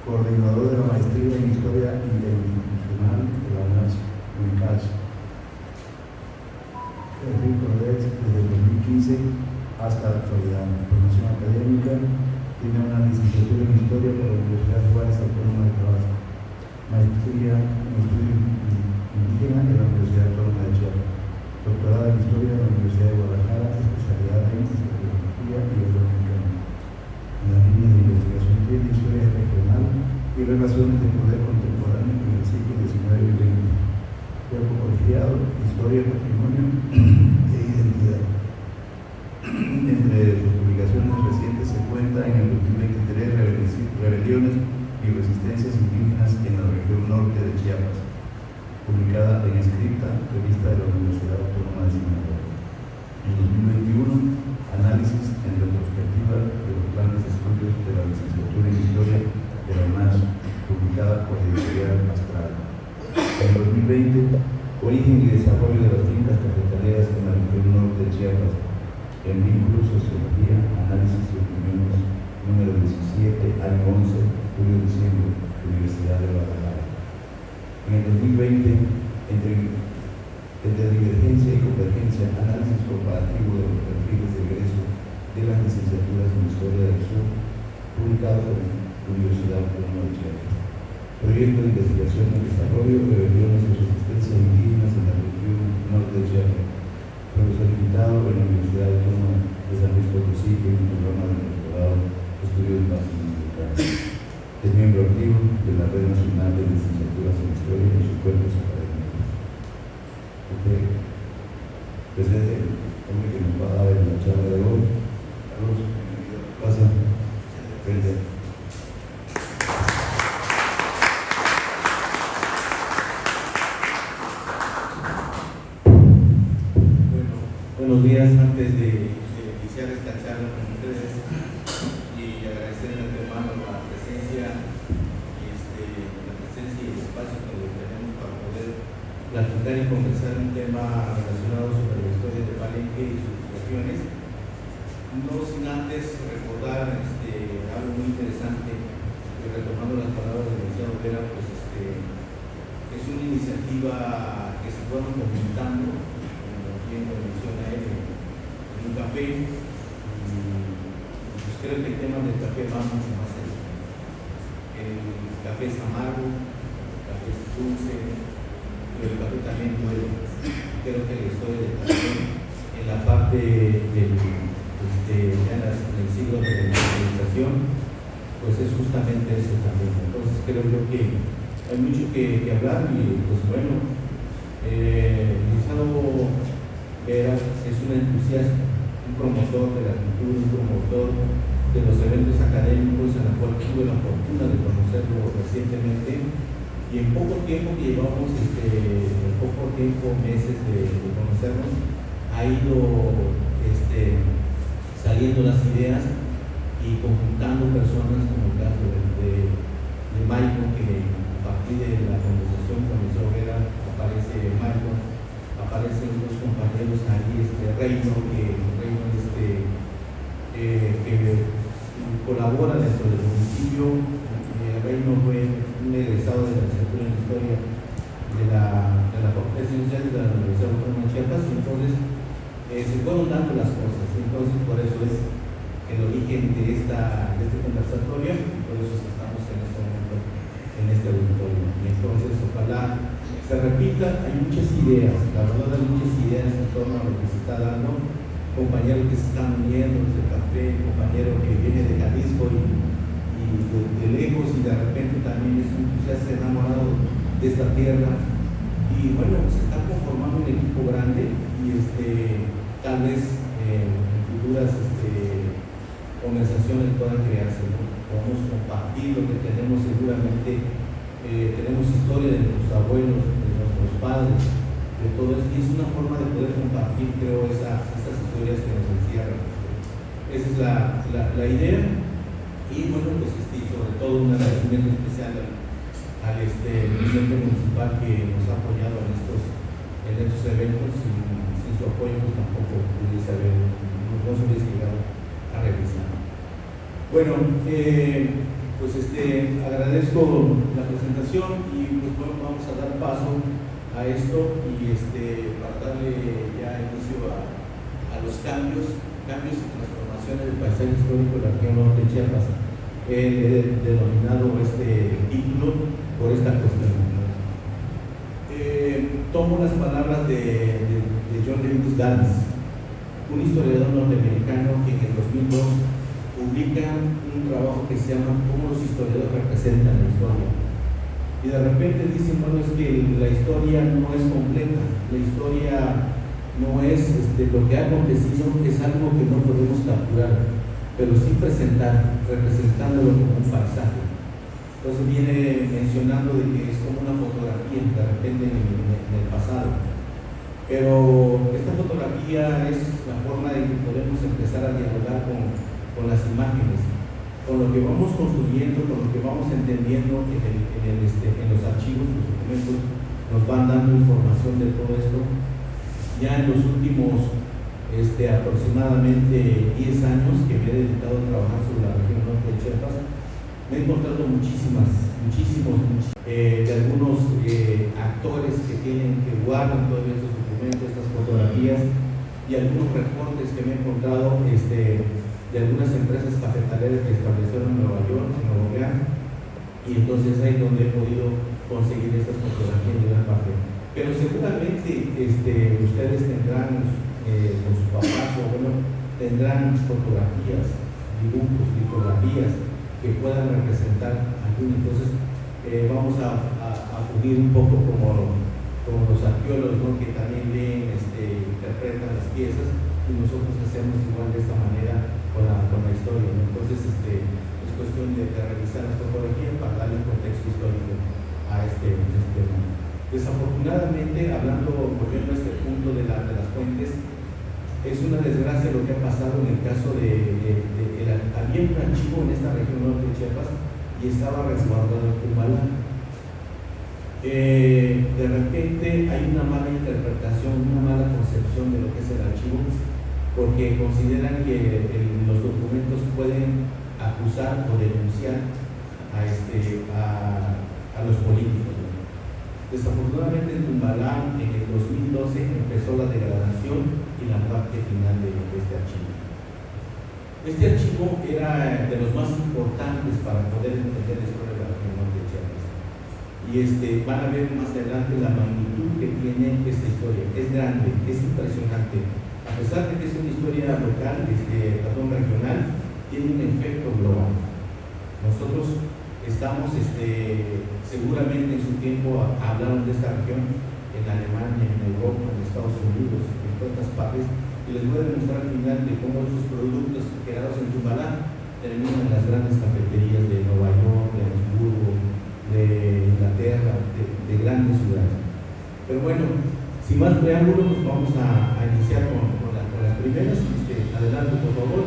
coordinador de la maestría en Historia Interinstitucional de la UNAM, UNICACH. Desde el 2015 hasta la actualidad. Formación académica, tiene una licenciatura en Historia por la Universidad Juárez Autónoma de Tabasco, maestría en Estudio Indígena en la Universidad Autónoma de Chiapas, doctorado en Historia en la Universidad de Guadalajara, especialidad en Historiografía y Orden Mexicana, en las líneas de investigación de Historia Regional y Relaciones de Poder Contemporáneo en el siglo XIX y XX. Cuerpo colegiado, Historia, Patrimonio e Identidad. Entre sus publicaciones recientes se cuenta en el 2023 Rebeliones y Resistencias Indígenas en la región norte de Chiapas, publicada en Escrita, revista de la Universidad Autónoma de Sinaloa. En 2021, Análisis en retrospectiva de los planes de estudios de la licenciatura en Historia de la UNAM, publicada por Editorial Astral. En 2020, Origen y desarrollo de las fincas cafetaleras en la región norte de Chiapas, en vínculos, sociología, análisis y opiniones, número 17, año 11, julio-diciembre, Universidad de Guadalajara. En el 2020, entre divergencia y convergencia, análisis comparativo de los perfiles de egreso de las licenciaturas en Historia del Sur, publicado por la Universidad Autónoma de Chiapas. Proyecto de investigación y desarrollo, rebeliones y resistencias indígenas en la región norte de Chiapas. Profesor invitado en la Universidad Autónoma de San Luis Potosí en un programa de doctorado Estudios Básicos Mexicanos. Es miembro activo de la Red Nacional de Licenciaturas en Historia y sus cuerpos académicos. Pues es el hombre que nos va a dar en la charla de hoy. Carlos, pasa. Frente. Buenos días. Antes de iniciar esta charla con ustedes y agradecer de antemano la presencia y el espacio que tenemos para poder platicar y conversar un tema relacionado sobre la historia de Palenque y sus regiones, no sin antes recordar algo muy interesante, retomando las palabras del licenciado Vera, pues es una iniciativa que se fueron comentando, bien lo menciona él, en un café, y pues creo que el tema del café va mucho más allá. El café es amargo, el café es dulce, pero el café también duele. Creo que la historia del café, en la parte del siglo de la industrialización, pues es justamente eso también. Entonces creo yo que hay mucho que hablar y pues bueno, licenciado Vera es un entusiasta, un promotor de la cultura, un promotor de los eventos académicos, en la cual tuve la fortuna de conocerlo recientemente, y en poco tiempo que llevamos, meses de conocernos, ha ido saliendo las ideas y conjuntando personas, como el caso de Michael, que a partir de la conversación con el señor Vera aparece Michael. Aparecen dos compañeros ahí, Reino, que colabora dentro del municipio. Reino fue un egresado de la licenciatura en Historia de la Facultad de Ciencias de la Universidad Autónoma de Chiapas, y entonces se fueron dando las cosas. Entonces por eso es el origen de este conversatorio, por eso estamos en este momento en este auditorio. Y entonces ojalá se repita. Hay muchas ideas, la verdad hay muchas ideas en torno a lo que se está dando, compañeros que se están uniendo desde el café, compañero que viene de Jalisco y de lejos, y de repente también es un entusiasta enamorado de esta tierra, y bueno, se está conformando un equipo grande, y tal vez en futuras conversaciones puedan crearse, ¿no? Podemos compartir lo que tenemos. Seguramente tenemos historia de nuestros abuelos, de nuestros padres, de todo esto, y es una forma de poder compartir, creo, estas historias que nos encierran. Esa es la idea. Y bueno, pues sobre todo un agradecimiento especial al presidente municipal que nos ha apoyado en estos eventos, y sin su apoyo pues tampoco pudiese haber, no se hubiese llegado a realizar. Bueno, Pues agradezco la presentación y pues bueno, vamos a dar paso a esto y para darle ya inicio a los cambios y transformaciones del paisaje histórico de la región norte de Chiapas, denominado título por esta cuestión. Tomo las palabras de John Lewis Davis, un historiador norteamericano que en el 2002 publica un trabajo que se llama "Cómo los historiadores representan la historia". Y de repente dicen, bueno, es que la historia no es completa, la historia no es lo que ha acontecido, es algo que no podemos capturar, pero sí representándolo como un paisaje. Entonces viene mencionando de que es como una fotografía de repente en el pasado. Pero esta fotografía es la forma de que podemos empezar a dialogar con las imágenes, con lo que vamos construyendo, con lo que vamos entendiendo en los archivos, los documentos nos van dando información de todo esto. Ya en los últimos aproximadamente 10 años que me he dedicado a trabajar sobre la región norte de Chiapas, me he encontrado muchísimos de algunos actores que guardan todos estos documentos, estas fotografías, y algunos reportes que me he encontrado de algunas empresas cafetaleras que establecieron en Nueva York, en Nuevo Orleans, y entonces ahí es donde he podido conseguir estas fotografías de gran parte. Pero seguramente ustedes tendrán con sus papás o bueno, tendrán fotografías, dibujos, litografías que puedan representar alguna. Entonces vamos a acudir un poco como los arqueólogos, ¿no? Que también leen, interpretan las piezas, y nosotros hacemos igual de esta manera con la historia, ¿no? Entonces es cuestión de revisar las fotografías para darle un contexto histórico a este tema. Desafortunadamente, volviendo a este punto de las fuentes, es una desgracia lo que ha pasado en el caso había un archivo en esta región norte de Chiapas y estaba resguardado en Tumbala. De repente hay una mala interpretación, una mala concepción de lo que es el archivo, porque consideran que los documentos pueden acusar o denunciar a los políticos. Desafortunadamente en Tumbalá en el 2012 empezó la degradación y la muerte final de este archivo. Este archivo era de los más importantes para poder entender la historia de la región norte de Chiapas. Y van a ver más adelante la magnitud que tiene esta historia. Es grande, es impresionante. A pesar de que es una historia local, regional, tiene un efecto global. Nosotros estamos, seguramente en su tiempo hablaron de esta región en Alemania, en Europa, en Estados Unidos, en todas estas partes, y les voy a demostrar al final de cómo estos productos creados en Tumbalá terminan en las grandes cafeterías de Nueva York, de Hamburgo, de Inglaterra, de grandes ciudades. Pero bueno, sin más preámbulo, pues vamos a iniciar con las primeras. Adelante, por favor.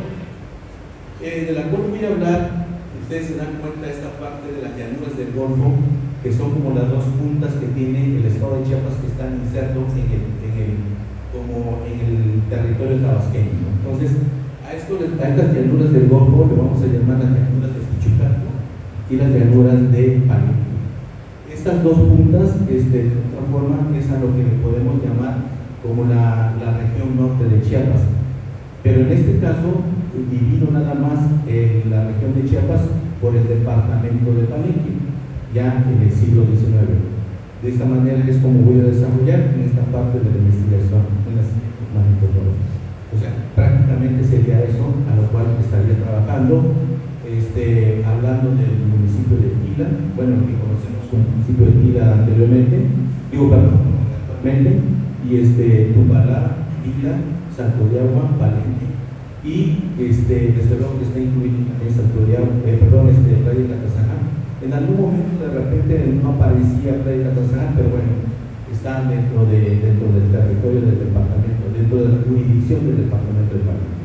De la cual voy a hablar, ustedes se dan cuenta de esta parte de las llanuras del Golfo, que son como las dos puntas que tiene el estado de Chiapas, que están insertos como en el territorio tabasqueño. Entonces, a estas llanuras del Golfo le vamos a llamar las llanuras de Pichucato y las llanuras de Palenque. Estas dos puntas, de otra forma, es a lo que le podemos llamar como la región norte de Chiapas. Pero en este caso, divido nada más la región de Chiapas por el departamento de Palenque, ya en el siglo XIX. De esta manera es como voy a desarrollar en esta parte de la investigación en las magnetofotografías. O sea, prácticamente sería eso a lo cual estaría trabajando, hablando del municipio de Tila, bueno, que conocemos como municipio de Tila anteriormente, actualmente, y Tumbalá, Tila, Salto de Agua, Palenque, y desde luego que está incluido también Salto de Agua, Playa de Catazajá. En algún momento de repente no aparecía Playa de Catazajá, pero bueno, están dentro del territorio del departamento, dentro de la jurisdicción del departamento de Palenque.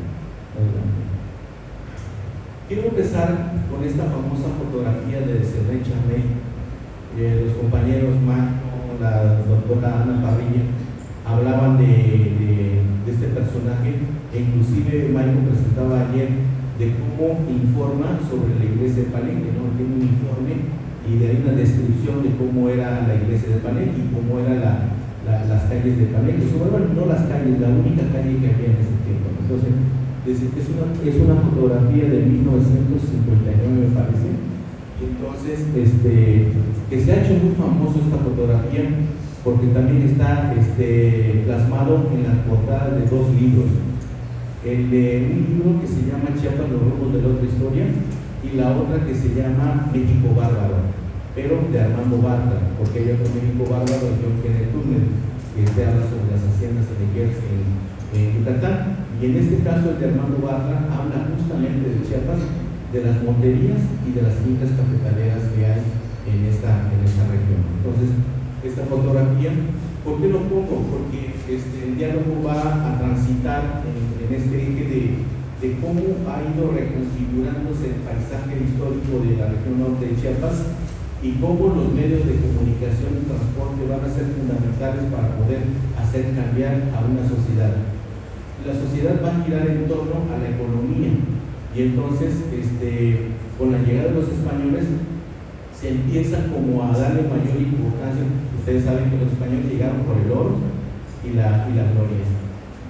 Quiero empezar con esta famosa fotografía de Serrén Chamey. Los compañeros Marco, la doctora Ana Parrilla hablaban de este personaje, e inclusive Marco presentaba ayer de cómo informa sobre la iglesia de Palenque, ¿no? Tiene un informe y de ahí una descripción de cómo era la iglesia de Palenque y cómo eran las calles de Palenque. Bueno, no las calles, la única calle que había en ese tiempo. Entonces, es una fotografía de 1959, me parece. Entonces, que se ha hecho muy famoso esta fotografía porque también está plasmado en las portadas de dos libros. El de un libro que se llama Chiapas, los rumbos de la otra historia, y la otra que se llama México Bárbaro, pero de Armando Bartra, porque hay otro México Bárbaro de John Kenneth Turner, que habla sobre las haciendas elegidas en Yucatán. Y en este caso, el de Armando Bartra habla justamente de Chiapas, de las monterías y de las fincas cafetaleras que hay en esta región. Entonces, esta fotografía, ¿por qué lo pongo? Porque el diálogo va a transitar en este eje de cómo ha ido reconfigurándose el paisaje histórico de la región norte de Chiapas y cómo los medios de comunicación y transporte van a ser fundamentales para poder hacer cambiar a una sociedad. La sociedad va a girar en torno a la economía y entonces con la llegada de los españoles se empieza como a darle mayor importancia. Ustedes saben que los españoles llegaron por el oro y la gloria,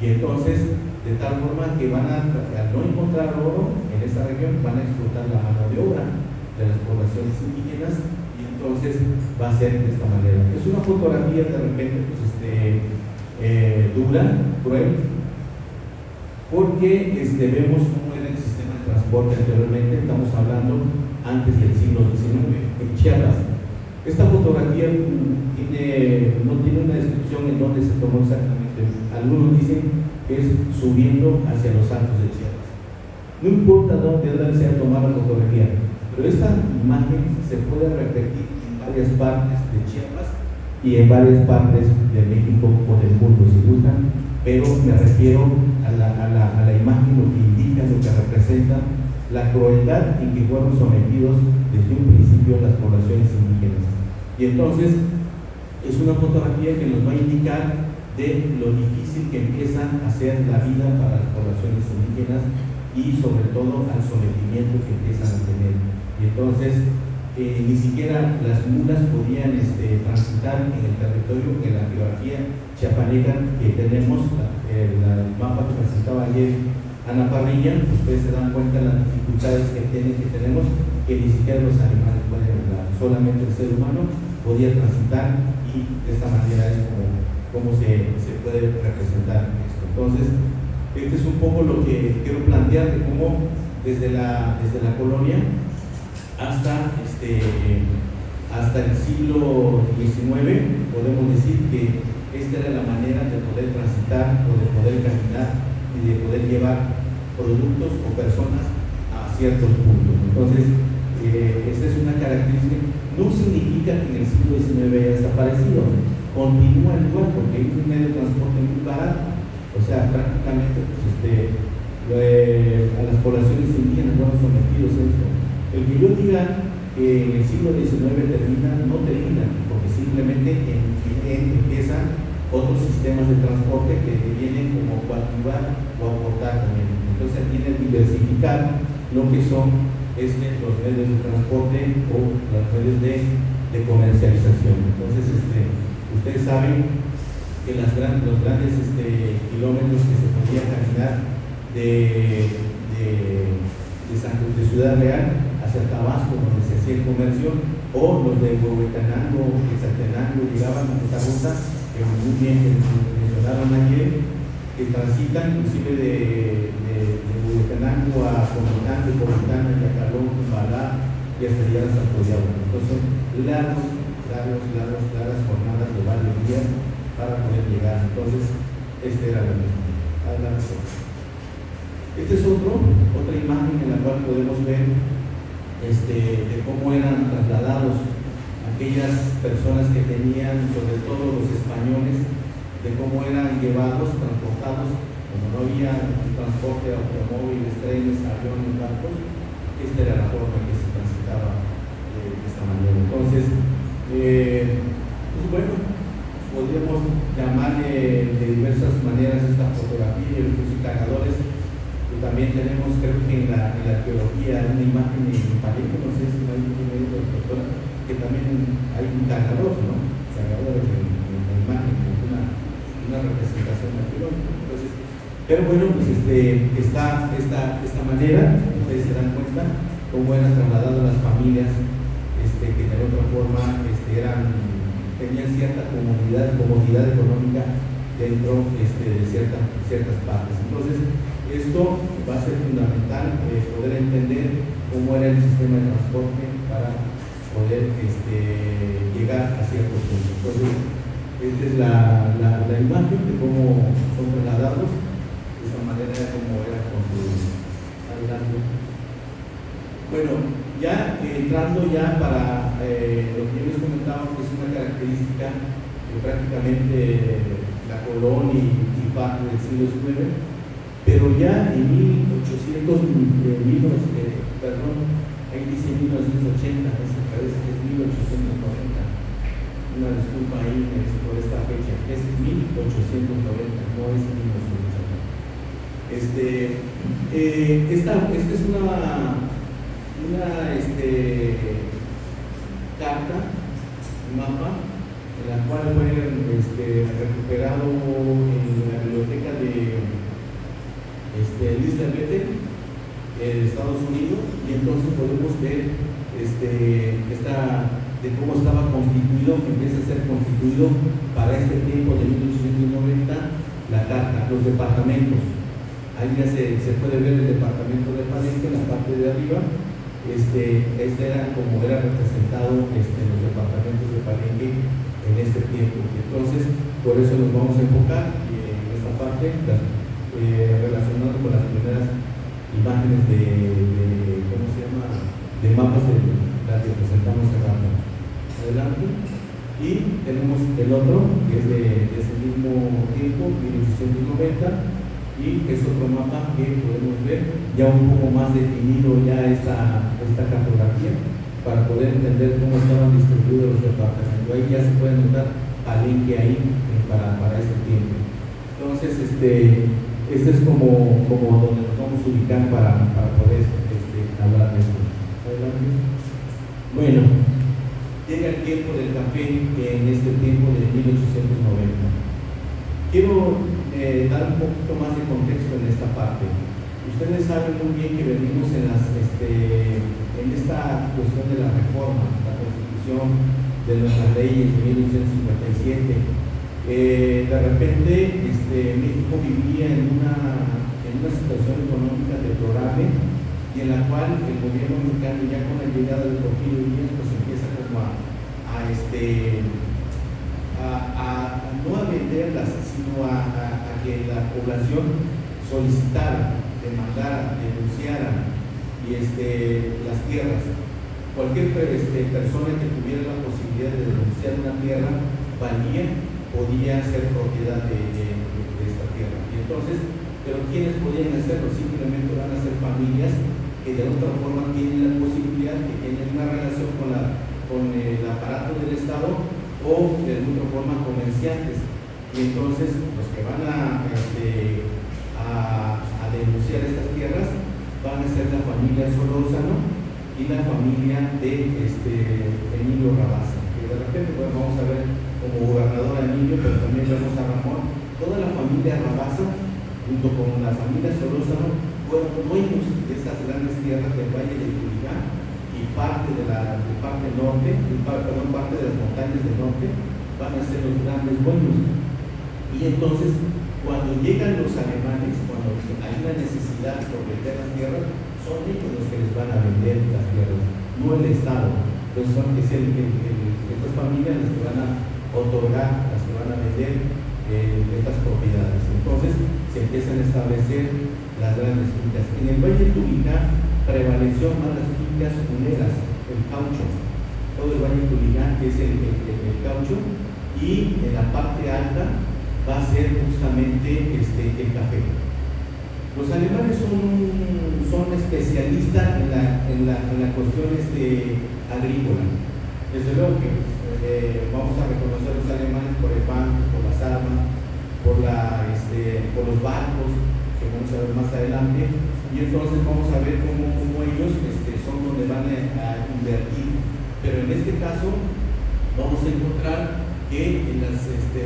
y entonces de tal forma que al no encontrar oro en esta región van a explotar la mano de obra de las poblaciones indígenas, y entonces va a ser de esta manera. Es una fotografía de repente dura, cruel, porque vemos cómo era el sistema de transporte anteriormente. Estamos hablando antes del siglo XIX en Chiapas. Esta fotografía no tiene una descripción en dónde se tomó exactamente. Algunos dicen que es subiendo hacia los Altos de Chiapas. No importa dónde se ha tomado la fotografía, pero esta imagen se puede repetir en varias partes de Chiapas y en varias partes de México o del mundo, si gustan, pero me refiero a la imagen, lo que indica, lo que representa la crueldad en que fueron sometidos desde un principio las poblaciones indígenas. Y entonces es una fotografía que nos va a indicar de lo difícil que empieza a ser la vida para las poblaciones indígenas y sobre todo al sometimiento que empiezan a tener. Y entonces ni siquiera las mulas podían transitar en el territorio. En la geografía chiapaneca que tenemos, el mapa que presentaba ayer Ana Parrilla, ustedes se dan cuenta de las dificultades que tenemos, que ni siquiera los animales pueden hablar, solamente el ser humano podía transitar, y de esta manera es como se puede representar esto. Entonces, este es un poco lo que quiero plantear de cómo desde la colonia hasta el siglo XIX podemos decir que esta era la manera de poder transitar o de poder caminar y de poder llevar productos o personas a ciertos puntos. Entonces, esta es una característica. No significa que en el siglo XIX haya desaparecido, continúa igual, porque es un medio de transporte muy barato. O sea, prácticamente a las poblaciones indígenas fueron sometidos a esto. El que yo diga que en el siglo XIX termina, no termina, porque simplemente empiezan otros sistemas de transporte que vienen como coadyuvar o aportar también. Entonces viene a diversificar lo que son los medios de transporte o los medios de comercialización. Entonces ustedes saben que los grandes kilómetros que se podía caminar de Ciudad Real hacia Tabasco, donde se hacía el comercio, o los de Huehuetenango, Quetzaltenango, llegaban a esta ruta que muy bien mencionaron ayer, que transitan inclusive de Huehuetenango a Comitán, de Comitán a Yacalón, Balá y hasta llegar a San Codiablo. Entonces, largas jornadas de varios días para poder llegar. Entonces, era lo mismo. Esta es otra imagen en la cual podemos ver de cómo eran trasladados aquellas personas que tenían, sobre todo los españoles, de cómo eran llevados, transportados, como no había transporte de automóviles, trenes, aviones, barcos. Esta era la forma en que se transitaba de esta manera. Entonces, pues bueno, podríamos llamarle de diversas maneras esta fotografía. Los cargadores, también tenemos, creo que en la arqueología, una imagen en Palenque, no sé si hay un doctora, que también hay un cargador, ¿no? Cargadores en la imagen, una representación arqueológica. Entonces, pero bueno, pues está esta manera, ustedes se dan cuenta cómo eran trasladadas las familias que de otra forma tenían cierta comodidad económica dentro de ciertas partes. Entonces, esto va a ser fundamental poder entender cómo era el sistema de transporte para poder llegar a ciertos puntos. Entonces, esta es la imagen de cómo son trasladados, de esa manera de cómo era construido. Adelante. Bueno, ya entrando ya para lo que yo les comentaba, que es una característica de prácticamente la Colón y parte del siglo XIX, pero ya en 1880, ahí dice 1980, me parece que es 1890, una disculpa ahí por esta fecha, es 1890, no es 1980. Esta es una carta, un mapa, en la cual fue recuperado en la biblioteca de Elizabeth Bethel, de Estados Unidos, y entonces podemos ver de cómo estaba constituido, que empieza a ser constituido para este tiempo de 1890, la carta, los departamentos. Ahí ya se puede ver el departamento de Palenque en la parte de arriba. Era como era representado los departamentos de Palenque en este tiempo. Entonces, por eso nos vamos a enfocar en esta parte, relacionado con las primeras imágenes de mapas de las que presentamos acá. Adelante. Y tenemos el otro, que es de ese mismo tiempo, 1890. Y es otro mapa que podemos ver ya un poco más definido ya esta cartografía para poder entender cómo estaban distribuidos los departamentos. Ahí ya se puede notar Palenque ahí para este tiempo. Entonces, este es como donde nos vamos a ubicar para poder hablar de esto. Adelante. Bueno, llega el tiempo del café en este tiempo de 1890. Quiero dar un poquito más de contexto en esta parte. Ustedes saben muy bien que venimos en esta cuestión de la reforma, la constitución de nuestras leyes de 1857. De repente México vivía en una situación económica deplorable y en la cual el gobierno mexicano, ya con la llegada de Porfirio Díaz, pues empieza como no a venderlas, sino a que la población solicitara, demandara, denunciara las tierras. Cualquier persona que tuviera la posibilidad de denunciar una tierra podía ser propiedad de esta tierra. Y entonces, pero ¿quiénes podían hacerlo? Simplemente van a ser familias que de otra forma tienen la posibilidad, que tienen una relación con el aparato del Estado, o de alguna forma comerciantes. Y entonces los que van a denunciar estas tierras van a ser la familia Solórzano y la familia de Emilio Rabasa, que de repente pues, vamos a ver como gobernador a Emilio, pero también vemos a Ramón. Toda la familia Rabasa junto con la familia Solórzano fueron dueños de esas grandes tierras del Valle de Tubigá y parte de la parte norte, parte de las montañas del norte van a ser los grandes dueños. Y entonces, cuando llegan los alemanes, cuando hay una necesidad por vender las tierras, son ellos los que les van a vender las tierras, no el Estado. Entonces son estas familias las que van a otorgar, las que van a vender estas propiedades. Entonces se empiezan a establecer las grandes fincas. En el Valle de Tubigá prevaleció más las fincas uneras, el caucho, todo el Valle de Tubigá, que es el caucho, y en la parte alta va a ser justamente el café. Los alemanes son especialistas en la cuestión agrícola. Desde luego que vamos a reconocer a los alemanes por el pan, por las armas, por los barcos, que vamos a ver más adelante, y entonces vamos a ver cómo ellos son donde van a invertir. Pero en este caso vamos a encontrar que en las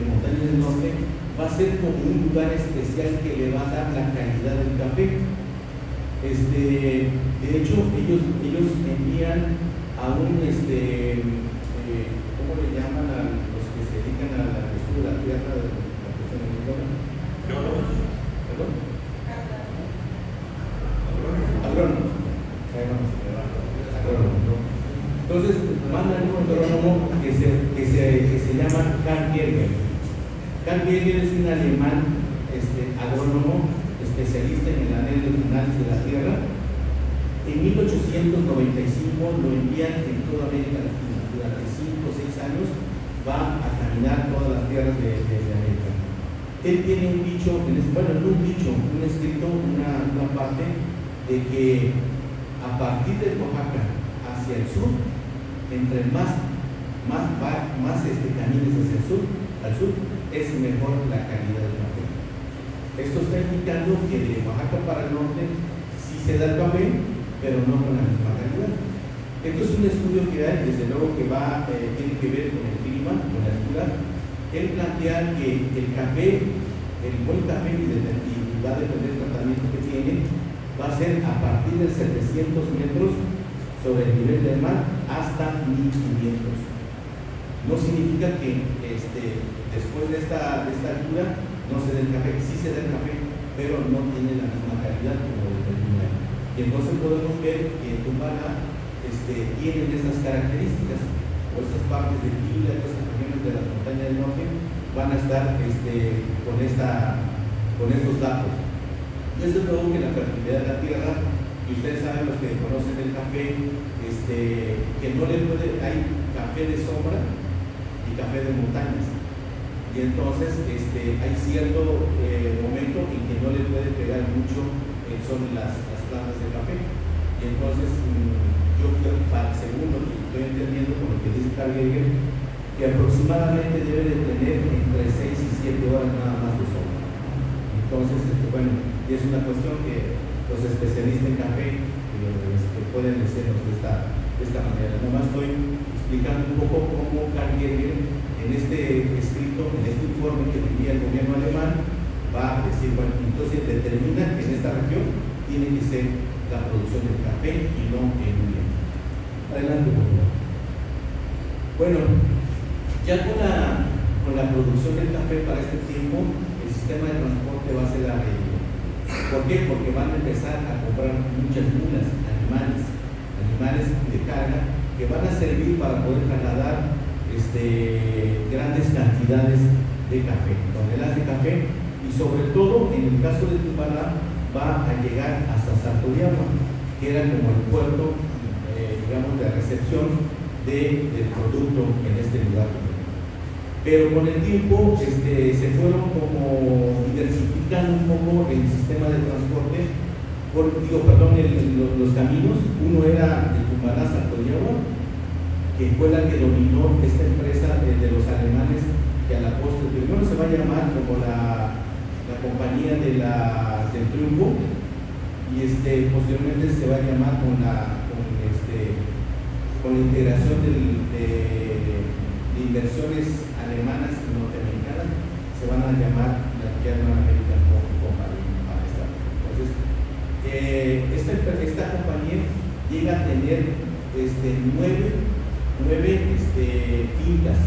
montañas del norte va a ser como un lugar especial que le va a dar la calidad del café. De hecho, ellos envían a un, ¿cómo le llaman a los que se dedican a la cuestión de la tierra de la cuestión agrícola? ¿Perdón? Agrónomos. Entonces, mandan un agrónomo que se llama Karl Jaeger. Karl Jaeger es un alemán agrónomo especialista en el análisis de la tierra. En 1895 lo envían en toda América Latina. Durante 5 o 6 años va a caminar todas las tierras de América. Él tiene un dicho, un escrito, una parte de que a partir de Oaxaca hacia el sur, entre más camines hacia el sur, al sur, es mejor la calidad del café. Esto está indicando que de Oaxaca para el norte sí se da el café, pero no con la misma calidad. Esto es un estudio que hay, desde luego que tiene que ver con el clima, con la altura. Él plantea que el café, el buen café, y va a depender del tratamiento que tiene, va a ser a partir de 700 metros sobre el nivel del mar hasta 1500. No significa que después de esta altura no se dé el café, sí se da el café, pero no tiene la misma calidad como el del primero. Y entonces podemos ver que Tumbala tienen estas características, o estas partes de Tila, estas regiones de la montaña del norte van a estar con estos datos. Desde luego que la fertilidad de la tierra, y ustedes saben, los que conocen el café, que no le puede, hay café de sombra y café de montañas, y entonces hay cierto momento en que no le puede pegar mucho sobre las plantas de café, y entonces yo creo, según lo que estoy entendiendo con lo que dice Karl Jaeger, que aproximadamente debe de tener entre 6 y 7 horas nada más de sombra. Entonces, y es una cuestión que los especialistas en café pueden decirnos de esta manera. Nomás estoy explicando un poco cómo Karl Jaeger, en este escrito, en este informe que envía el gobierno alemán, va a decir, entonces determina que en esta región tiene que ser la producción del café y no el vino. Adelante, por favor. Bueno, ya con la producción del café para este tiempo, el sistema de transporte va a ser la región. ¿Por qué? Porque van a empezar a comprar muchas mulas, animales de carga que van a servir para poder trasladar grandes cantidades de café, toneladas de café, y sobre todo en el caso de Tumbala va a llegar hasta Santoyama, que era como el puerto, digamos, de recepción del producto en este lugar. Pero con el tiempo se fueron como diversificando un poco el sistema de transporte, los caminos. Uno era de Tumbala a Santoyama, que fue la que dominó esta empresa de los alemanes, que a la postre primero se va a llamar como la compañía del Triunfo, y posteriormente se va a llamar con la integración de inversiones alemanas y norteamericanas, se van a llamar la German American Company para esta. Entonces, esta compañía llega a tener 9 fincas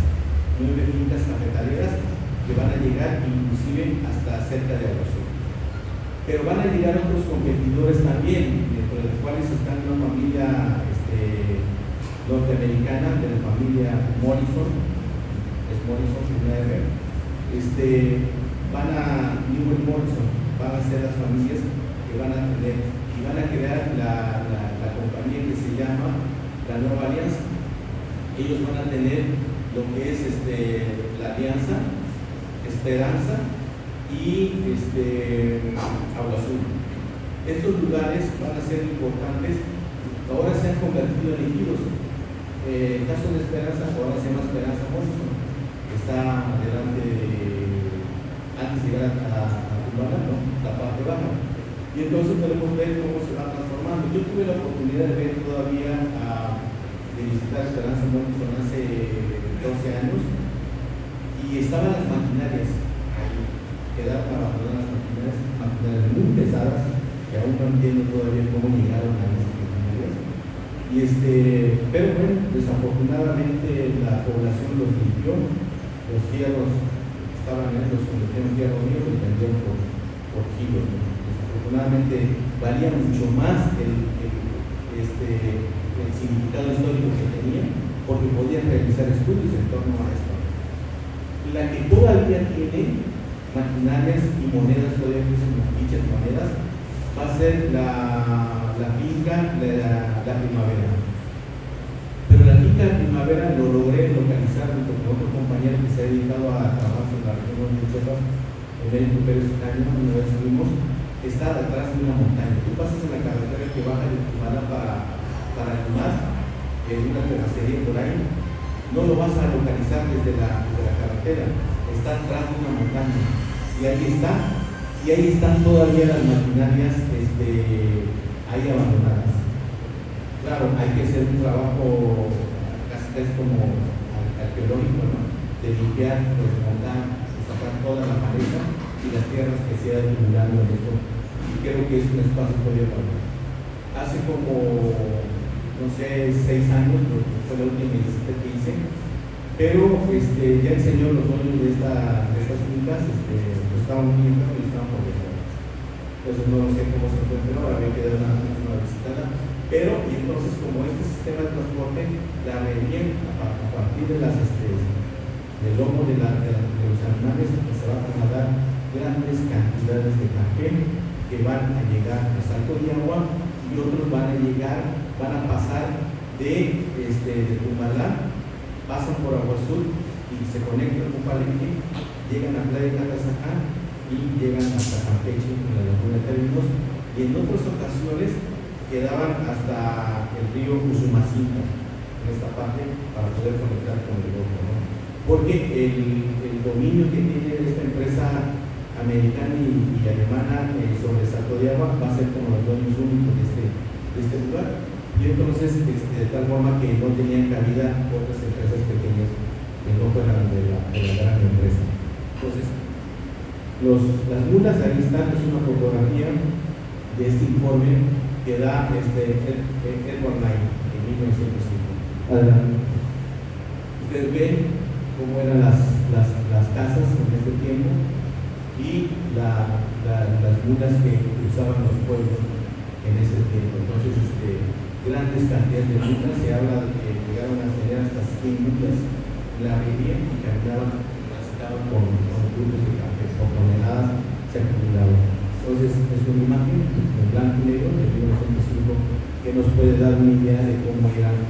cafetaleras que van a llegar inclusive hasta cerca de Aguasur. Pero van a llegar otros competidores también, dentro de los cuales están una familia norteamericana, de la familia Morrison, es Morrison, Newell Morrison, van a ser las familias que van a tener, y van a crear la compañía que se llama la Nueva Alianza. Ellos van a tener lo que es la Alianza, Esperanza y Aguasur. Estos lugares van a ser importantes, ahora se han convertido en ejidos. El caso de Esperanza, ahora se llama Esperanza Morrison, está adelante antes de llegar a Tumbala, ¿no? La parte baja. y entonces podemos ver cómo se va transformando. Yo tuve la oportunidad de ver todavía, de visitar Esperanza Montezón hace 12 años, y estaban las maquinarias ahí, quedaron abandonadas las maquinarias muy pesadas, que aún no entiendo todavía cómo llegaron a esas maquinarias. Pero bueno, desafortunadamente la población los limpió, los fierros estaban en los convirtieron en fierro mío, los vendieron por kilos, ¿no? Desafortunadamente valía mucho más el significado histórico que tenía, porque podían realizar estudios en torno a esto. La que todavía tiene maquinarias y monedas, todavía usan fichas y monedas, va a ser la finca de la Primavera. Pero la finca de Primavera lo logré localizar junto con otro compañero que se ha dedicado a trabajar en la región de Chiapas, Emérito Pérez Caño, una vez subimos, está detrás de una montaña. Tú pasas en la carretera que baja de Tumala para el mar, en una terracería por ahí, no lo vas a localizar desde la carretera, está atrás de una montaña, y ahí están todavía las maquinarias ahí abandonadas. Claro, hay que hacer un trabajo casi como arqueológico, ¿no? De limpiar, desmontar, sacar toda la maleza y las tierras que se han acumulado en esto. Y creo que es un espacio todavía para mí. Hace como, no sé, 6 años, fue la última visita que hice, pero ya el señor, los dueños de estas fincas, estaban muy enfermos y estaban por detrás. Entonces no sé cómo se encuentra ahora, había que dar una visitada. Pero, y entonces, como este sistema de transporte, la venían a partir de del lomo de los animales, se va a trasladar grandes cantidades de café que van a llegar a Salto de Agua, y otros van a pasar de Tumalá, pasan por Agua Azul y se conectan con Palenque, llegan a Playa de Catazajá y llegan hasta Campeche, en la laguna de Términos, y en otras ocasiones quedaban hasta el río Usumacinta, en esta parte, para poder conectar con el Golfo, ¿no? Porque el dominio que tiene esta empresa americana y alemana sobre Salto de Agua va a ser como los dueños únicos de este lugar, y entonces de tal forma que no tenían cabida otras empresas pequeñas que no fueran de la gran empresa. Entonces, las mulas ahí están, es una fotografía de este informe que da Edward Knight en 1905. Adelante. Ustedes ven cómo eran las casas en este tiempo y las mulas que usaban los pueblos en ese tiempo. Entonces, grandes cantidades de mulas, se habla de que llegaron a tener hasta 100 mulas en la avenida y caminaban, transitaban con grupos de café, con toneladas se acumulaban. Entonces, es una imagen en blanco y negro de 1905 que nos puede dar una idea de cómo era el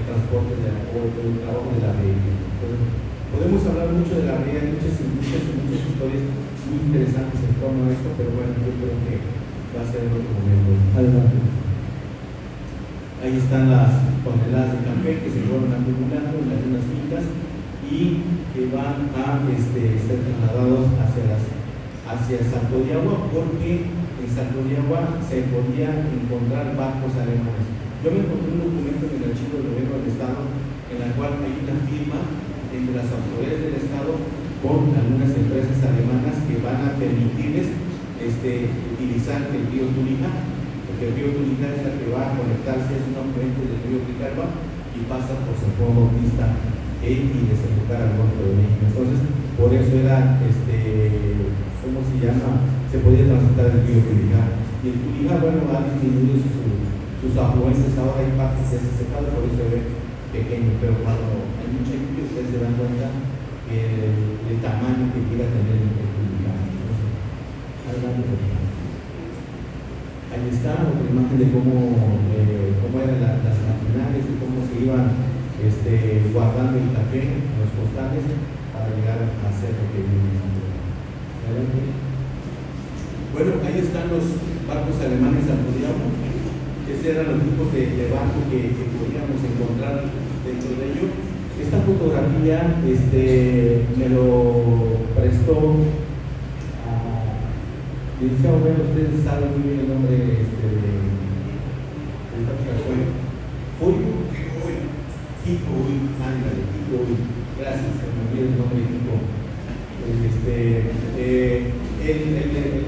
transporte o el trabajo de la avenida. Podemos hablar mucho de la avenida, muchas historias muy interesantes en torno a esto, pero bueno, yo creo que va a ser en otro momento. Adelante. Ahí están las toneladas de café que se fueron acumulando en algunas fincas y que van a ser trasladados hacia Salto de Agua, porque en Salto de Agua se podían encontrar barcos alemanes. Yo me encontré un documento en el archivo del gobierno del Estado en la cual hay una firma entre las autoridades del Estado con algunas empresas alemanas que van a permitirles utilizar el río Tulija, porque el río Tulija es la que va a conectarse, es un afluente del río Grijalva y pasa por San Juan Bautista y desembocar al Golfo de México. Entonces, por eso era, ¿cómo se llama? Se podía transitar el río Tulija. Y el Tulija, bueno, ha disminuido sus afluentes, ahora hay partes que se ha secado, por eso se ve pequeño, pero cuando hay mucha lluvia, ustedes se dan cuenta que el tamaño que quiera tener el Tulija. Ahí está otra imagen de cómo eran las maquinarias y cómo se iban guardando el café en los costales para llegar a hacer lo que vimos. Bueno, ahí están los barcos alemanes ampliados. Esos eran los tipos de barco que podíamos encontrar dentro de ello. Esta fotografía me lo prestó Licenciado, bueno, ustedes saben muy bien el nombre de esta persona. Kiko Uy, ándale, Kiko Uy. Gracias, se me olvidó el nombre de Kiko. Él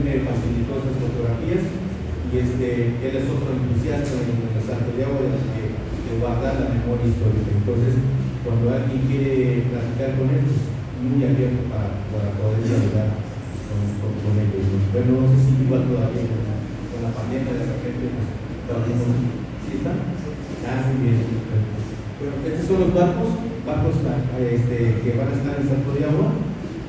me facilitó estas fotografías y él es otro entusiasta en el Santiago de guardar la memoria histórica. Entonces, cuando alguien quiere platicar con él, pues muy abierto para poder dialogar con ellos. Pero no sé si igual todavía con la pandemia de repente, todavía no. ¿Sí está? Muy bien. Bueno, estos son los barcos que van a estar en Salto de Agua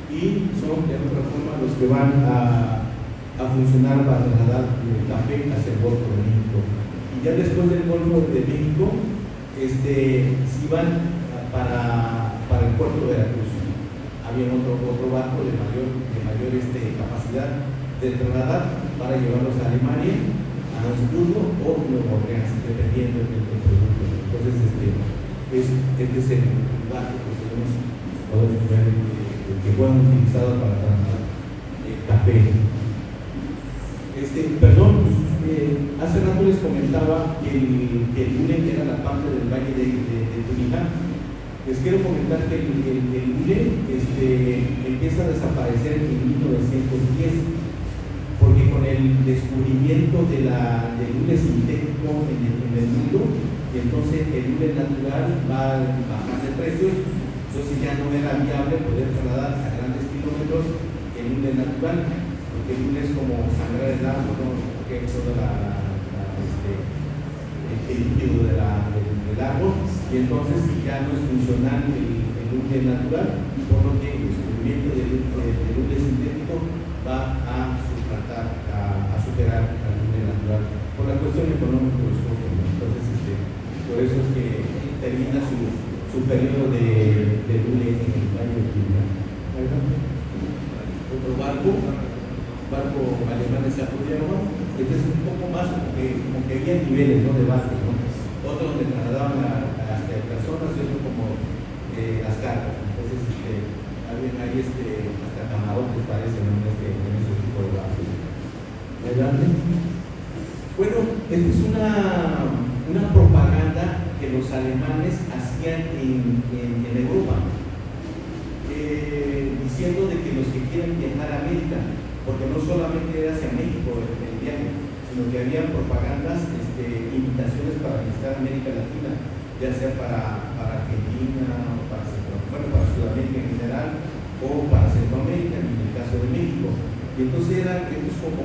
y son de otra forma los que van a funcionar para trasladar el café hacia el Golfo de México. Y ya después del Golfo de México, si van para el puerto de Veracruz. Había otro barco de mayor capacidad de trasladar para llevarlos a Alemania, a Hamburgo o Nueva Orleans, dependiendo del producto. Entonces, este es el barco que podemos ver que fueron utilizados para trasladar café. Hace rato les comentaba que el hule era la parte del valle de Tuniján. Les quiero comentar que el hule empieza a desaparecer en 1910, porque con el descubrimiento del hule sintético en el mundo, entonces el hule natural va a bajar de precios, entonces ya no era viable poder trasladar a grandes kilómetros el hule natural, porque el hule es como sangrar el agua, ¿no? Porque todo el líquido del árbol, y entonces ya no es funcional el hule natural, por lo que el descubrimiento del hule sintético va a suplantar, a superar al hule natural, por la cuestión económica de los costos. Entonces, por eso es que termina su periodo de hule en el año de Tuniján. Otro barco alemán de Salto de Agua. Este es un poco más como que había niveles, ¿no?, de barcos, ¿no? Otro donde trasladaban a las personas y otro como las cargas. Entonces, hay hasta camarotes parecen en ese tipo de barcos. ¿Adelante? Bueno, esta es una propaganda que los alemanes hacían en Europa, diciendo de que los que quieren viajar a América, porque no solamente era hacia México el viaje, sino que había propagandas, invitaciones para visitar América Latina, ya sea para Argentina, o para Sudamérica en general, o para Centroamérica, en el caso de México. Y entonces eran estos como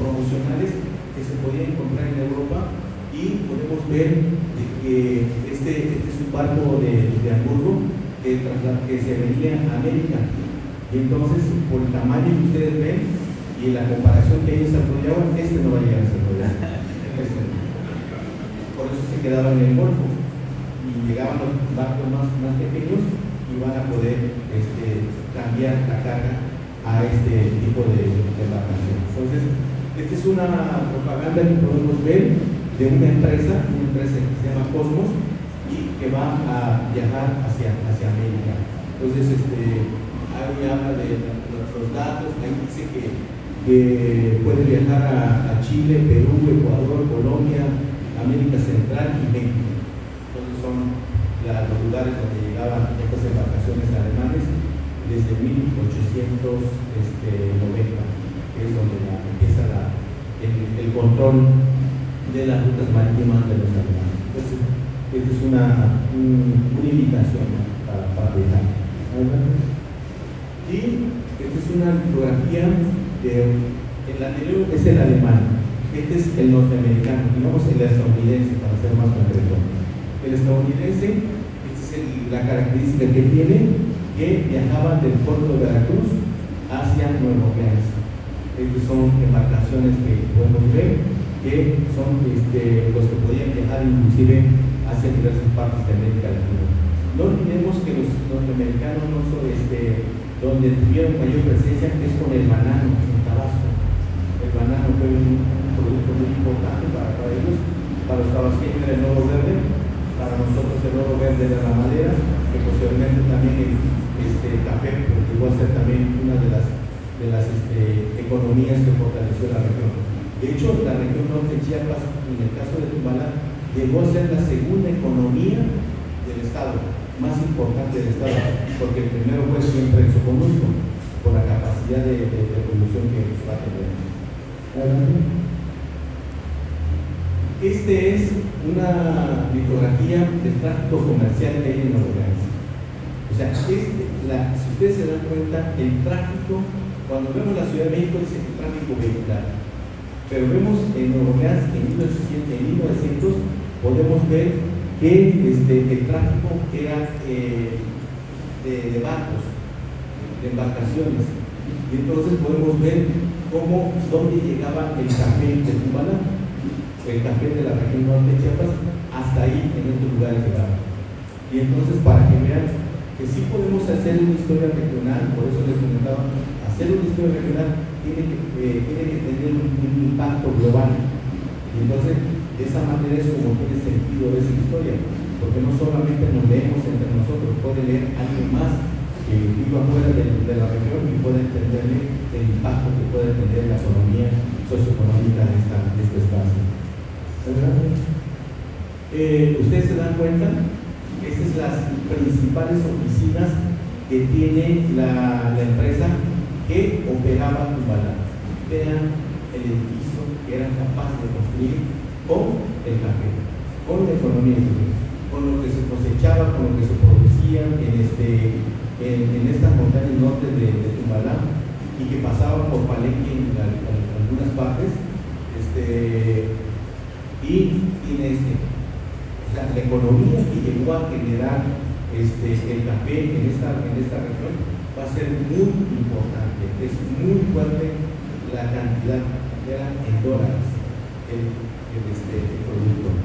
promocionales que se podían encontrar en Europa, y podemos ver de que este es un barco de Hamburgo que se venía a América. Y entonces, por el tamaño que ustedes ven y la comparación que ellos apoyaban, no va a llegar a Salto de Agua. Por eso se quedaban en el Golfo y llegaban los barcos más pequeños y van a poder cambiar la carga a este tipo de embarcación. Entonces, esta es una propaganda que podemos ver de una empresa que se llama Cosmos y que va a viajar hacia América. Entonces, ahí habla de los datos, ahí dice que puede viajar a Chile, Perú, Ecuador, Colombia, América Central y México. Entonces son los lugares donde llegaban estas embarcaciones alemanes desde 1890, que es donde empieza el control de las rutas marítimas de los alemanes. Entonces, esta es una invitación para viajar. Y esta es una fotografía el anterior es el alemán, este es el norteamericano, digamos el estadounidense, para ser más concreto. El estadounidense, esta es la característica que tiene, que viajaba del puerto de Veracruz hacia Nueva Orleans. Estas son embarcaciones que podemos ver, que son los que podían viajar inclusive hacia diversas partes de América Latina. No olvidemos que los norteamericanos no son donde tuvieron mayor presencia es con el banano en Tabasco. El banano fue un producto muy importante para ellos. Para los tabasqueños era el oro verde, para nosotros el oro verde era la madera, que posteriormente también el café llegó a ser también una de las economías que fortaleció la región. De hecho, la región norte de Chiapas, en el caso de Tumbala, llegó a ser la segunda economía del estado, más importante del estado, porque el primero fue siempre el Soconusco, por la capacidad de producción que va a tener. Este es una litografía del tráfico comercial que hay en Nuevo León. O sea, si ustedes se dan cuenta, el tráfico, cuando vemos la Ciudad de México, dice el tráfico vehicular. Pero vemos en Nuevo León, en 1900, podemos ver que el tráfico era de barcos, de embarcaciones. Y entonces podemos ver dónde llegaba el café de Tumbala, el café de la región norte de Chiapas, hasta ahí en estos lugares llegaba. Y entonces, para que vean que sí podemos hacer una historia regional, por eso les comentaba, hacer una historia regional tiene que tener un impacto global. Y entonces, de esa manera es como tiene sentido esa historia, porque no solamente nos leemos entre nosotros, puede leer alguien más que viva fuera de la región y puede entender el impacto que puede tener la economía socioeconómica de este espacio. Ustedes se dan cuenta, estas son las principales oficinas que tiene la empresa que operaba Tumbala. Vean el edificio que eran capaces de construir con el café, con la economía, con lo que se cosechaba, con lo que se producía en estas montañas norte de Tumbala, y que pasaban por Palenque en algunas partes, y tiene o sea, la economía que llegó a generar el café en esta región va a ser muy importante. Es muy fuerte la cantidad que era en dólares el producto.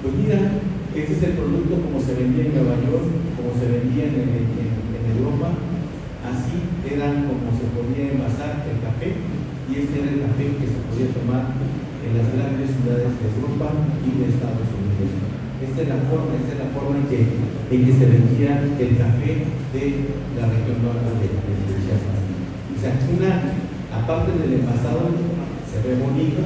Pues mira, este es el producto como se vendía en Nueva York, como se vendía en Europa. Así era como se podía envasar el café, y este era el café que se podía tomar en las grandes ciudades de Europa y de Estados Unidos. Esta es la forma en que se vendía el café de la región norte de Chiapas. O sea, aparte del envasado, se ve bonito,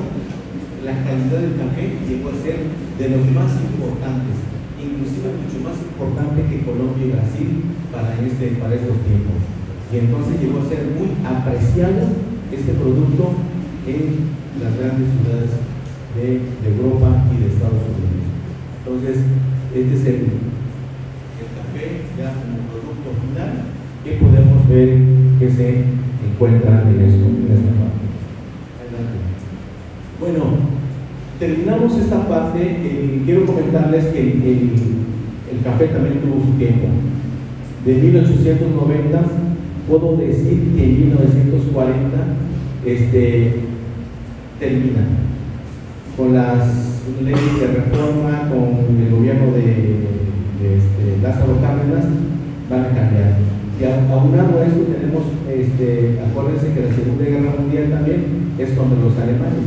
la calidad del café llegó a ser de los más importantes, inclusive mucho más importante que Colombia y Brasil para estos tiempos. Y entonces llegó a ser muy apreciado este producto en las grandes ciudades de Europa y de Estados Unidos. Entonces, este es el café ya como producto final que podemos ver que se encuentra en esta parte. Adelante. Bueno, terminamos esta parte. Quiero comentarles que el café también tuvo su tiempo. De 1890, puedo decir que en 1940 termina con las leyes de reforma, con el gobierno de Lázaro Cárdenas, van a cambiar. Y aunado a esto tenemos, acuérdense que la Segunda Guerra Mundial también es contra los alemanes,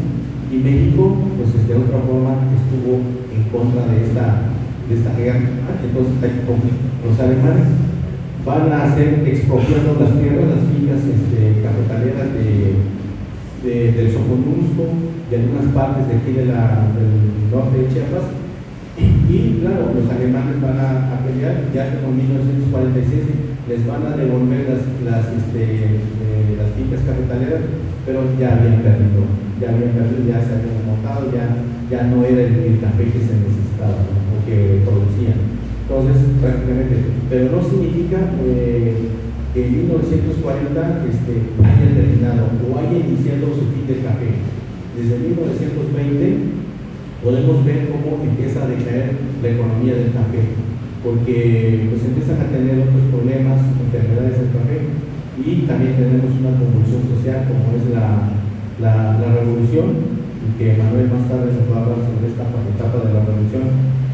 y México pues de otra forma estuvo en contra de esta guerra. Entonces los alemanes van a hacer expropiando las tierras, las fincas cafetaleras del Soconusco, de algunas partes de aquí del norte de Chiapas, y claro, los alemanes van a pelear. Ya como en 1946 les van a devolver las fincas cafetaleras, pero ya habían perdido, ya se habían montado, ya no era el café que se necesitaba, ¿no? O que producían. Entonces, prácticamente, pero no significa que en 1940 haya terminado o haya iniciado su fin del café. Desde 1920 podemos ver cómo empieza a decaer la economía del café, porque pues empiezan a tener otros problemas, enfermedades del café, y también tenemos una convulsión social como es la revolución, y que Manuel más tarde nos va a hablar sobre esta etapa de la revolución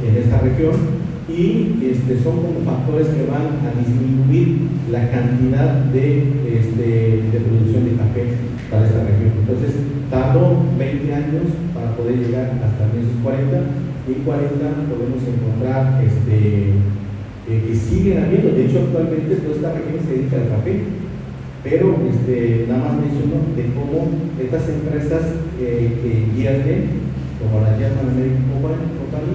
en esta región. Y son como factores que van a disminuir la cantidad de producción de café para esta región. Entonces tardó 20 años para poder llegar hasta 1940, y en 40 podemos encontrar que siguen habiendo. De hecho, actualmente toda esta región se dedica al café. pero nada más menciono de cómo estas empresas que invierten, como la German American Company,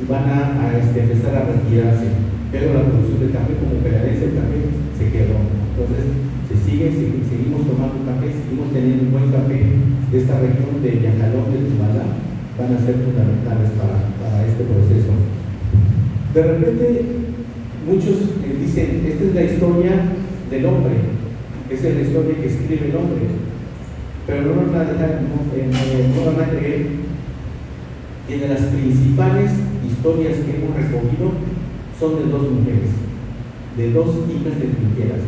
van a empezar a retirarse, pero la producción de café, como canadiense, el café se quedó. Entonces, seguimos tomando café, seguimos teniendo un buen café de esta región de Yajalón, de Tumalá, van a ser fundamentales para este proceso. De repente, muchos dicen, esta es la historia del hombre, esa es la historia que escribe el hombre, pero no van a creer que de las principales historias que hemos recogido son de dos mujeres, de dos hijas de trincheras.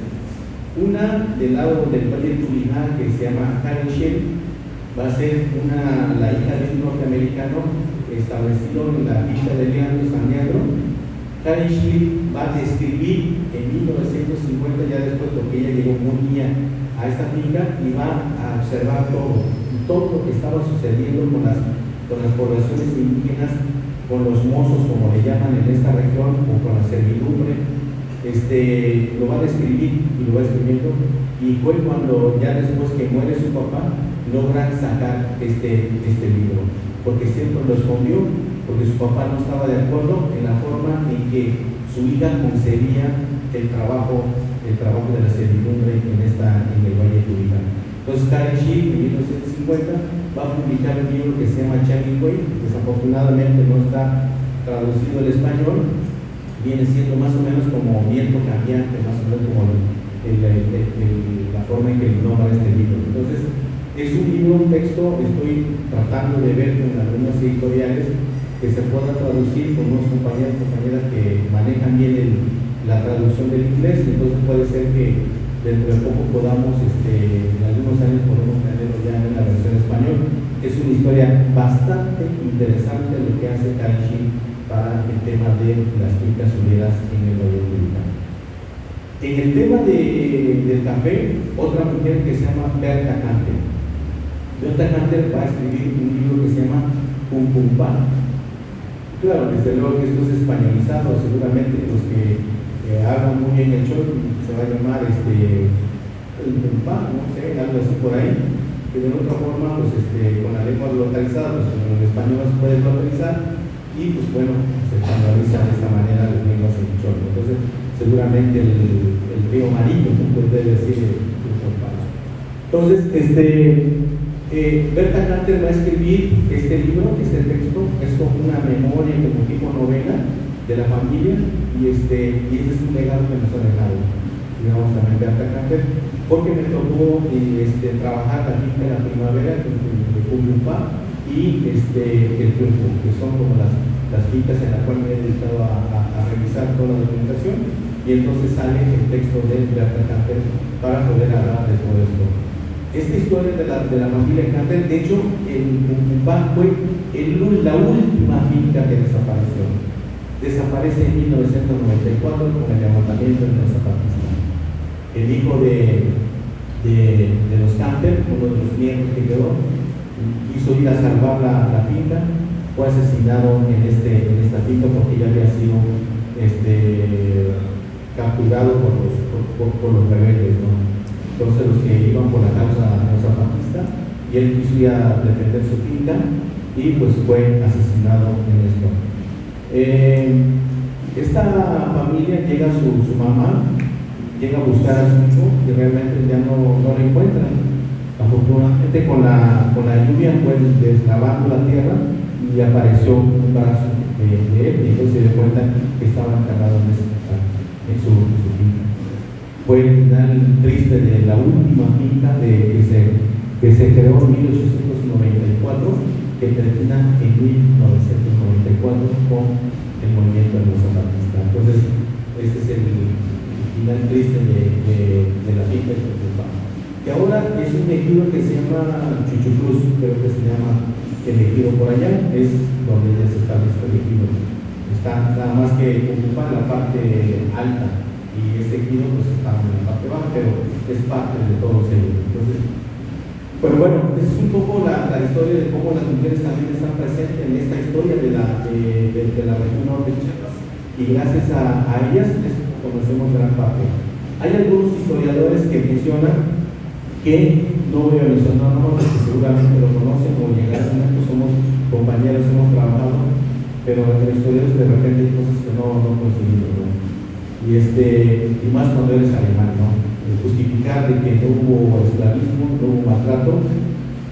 Una del lado del valle de Tulina, que se llama Karen Shell, va a ser la hija de un norteamericano establecido en la isla de Leandro, San Leandro. Karen Shell va a describir en 1950, ya después, porque ella llegó muy niña a esta finca, y va a observar todo lo que estaba sucediendo con las poblaciones indígenas, con los mozos, como le llaman en esta región, o con la servidumbre. Lo va a describir y lo va escribiendo, y fue cuando ya después que muere su papá logran sacar este libro, porque siempre lo escondió, porque su papá no estaba de acuerdo en la forma en que su hija concebía el trabajo de la servidumbre en el Valle de Tulina. Entonces Karen Shell en 1950 va a publicar un libro que se llama Chamingoy, desafortunadamente no está traducido al español, viene siendo más o menos como Viento Cambiante, más o menos como la forma en que nombra este libro. Entonces, es un libro, un texto, estoy tratando de ver con algunos editoriales que se pueda traducir con unos compañeros y compañeras que manejan bien la traducción del inglés. Entonces puede ser que dentro de poco podamos, en algunos años podemos tenerlo ya en la versión español. Es una historia bastante interesante lo que hace Karen Shell para el tema de las fincas unidas en el Valle de Tulina. En el tema del café, otra mujer que se llama Berta Canter. Berta Canter va a escribir un libro que se llama Pum Pum Pan. Claro, desde luego que esto es españolizado, seguramente los que hablan muy bien el show se va a llamar el Pum Pan, no sé, algo así por ahí, que de otra forma, pues con la lengua localizada, pues en español se puede localizar. Y pues bueno, se estandariza de esta manera las lenguas en cholo. Entonces, seguramente el río amarillo, ¿no? Puede decir entonces, Berta Canter va a escribir este libro, este texto, es como una memoria, como tipo novela de la familia, y ese es un legado que nos ha dejado, digamos, también Berta Canter, porque me tocó trabajar la finca de la primavera, de Pumupá, y el Turco, que son como las fincas en las cuales me he dedicado a revisar toda la documentación, y entonces sale el texto de Berta Canter para poder hablar de todo esto. Esta historia de la familia Canter, de hecho, el Pumupá fue la última finca que desapareció. Desaparece en 1994 con el levantamiento de los zapatistas. El hijo de los Canter, uno de los miembros que quedó, quiso ir a salvar la finca, fue asesinado en esta finca porque ya había sido capturado por los rebeldes, ¿no? Entonces los que iban por la causa zapatista, y él quiso ir a defender su finca y pues fue asesinado en esto. Esta familia llega su mamá, llega a buscar a su hijo y realmente ya no lo encuentran. Afortunadamente con la lluvia fue deslavando la tierra y apareció un brazo de él, y entonces se dio cuenta que estaba enterrado en su finca. Fue el final triste de la última finca que se creó en 1894, que termina en 1994 con el movimiento de los zapatistas. Entonces, este es el final triste de la finca de Pumupá, que ahora es un ejido que se llama Chuchucruz, creo que se llama el ejido por allá, es donde ya se establece el ejido. Está nada más que Pumupá en la parte alta, y este ejido pues está en la parte baja, pero es parte de todos ellos. Entonces, pero bueno, es un poco la historia de cómo las mujeres también están presentes en esta historia de la región norte de Chiapas, y gracias a ellas conocemos gran parte. Hay algunos historiadores que mencionan que, no voy a mencionar nombres, que seguramente lo conocen o llegaron, pues somos compañeros, hemos trabajado, pero entre historiadores de repente hay cosas que no coincidimos, ¿no? Y más cuando eres alemán, ¿no? Justificar de que no hubo esclavismo, no hubo maltrato,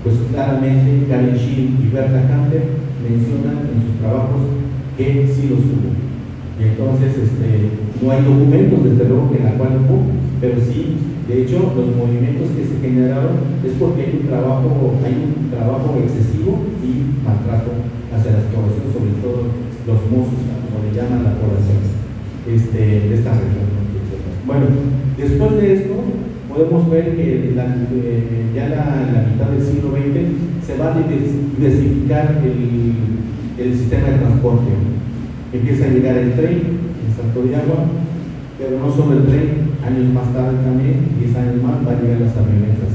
pues claramente Karen Schill y Berta Camper mencionan en sus trabajos que sí los hubo. Y entonces no hay documentos desde luego que en la cual hubo, pero sí, de hecho, los movimientos que se generaron es porque hay un trabajo excesivo y maltrato hacia las poblaciones, sobre todo los mozos, como le llaman la población de esta región. Bueno, después de esto podemos ver que ya la mitad del siglo XX se va a diversificar el sistema de transporte. Empieza a llegar el tren en Salto de Agua, pero no solo el tren, años más tarde también, 10 años más, va a llegar las avionetas.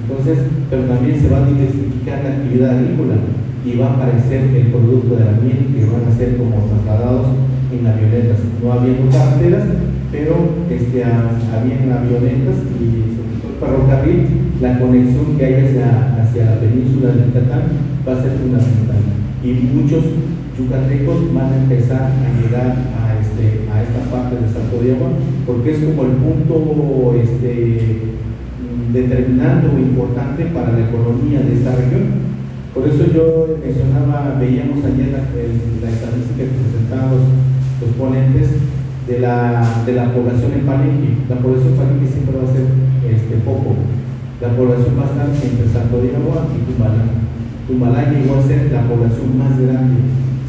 Entonces, pero también se va a diversificar la actividad agrícola y va a aparecer el producto de la miel que van a ser como trasladados en avionetas, no habiendo carreteras, pero habían avionetas y sobre todo el ferrocarril, la conexión que hay hacia la península de Yucatán va a ser fundamental. Y muchos yucatecos van a empezar a llegar a esta parte de Salto de Agua, porque es como el punto determinante o importante para la economía de esta región. Por eso yo mencionaba, veíamos ayer la estadística que presentaban los ponentes de la población en Palenque. La población en Palenque siempre va a ser poco. La población va a estar entre Salto de Agua y Tumbalán. Tumbalán llegó a ser la población más grande,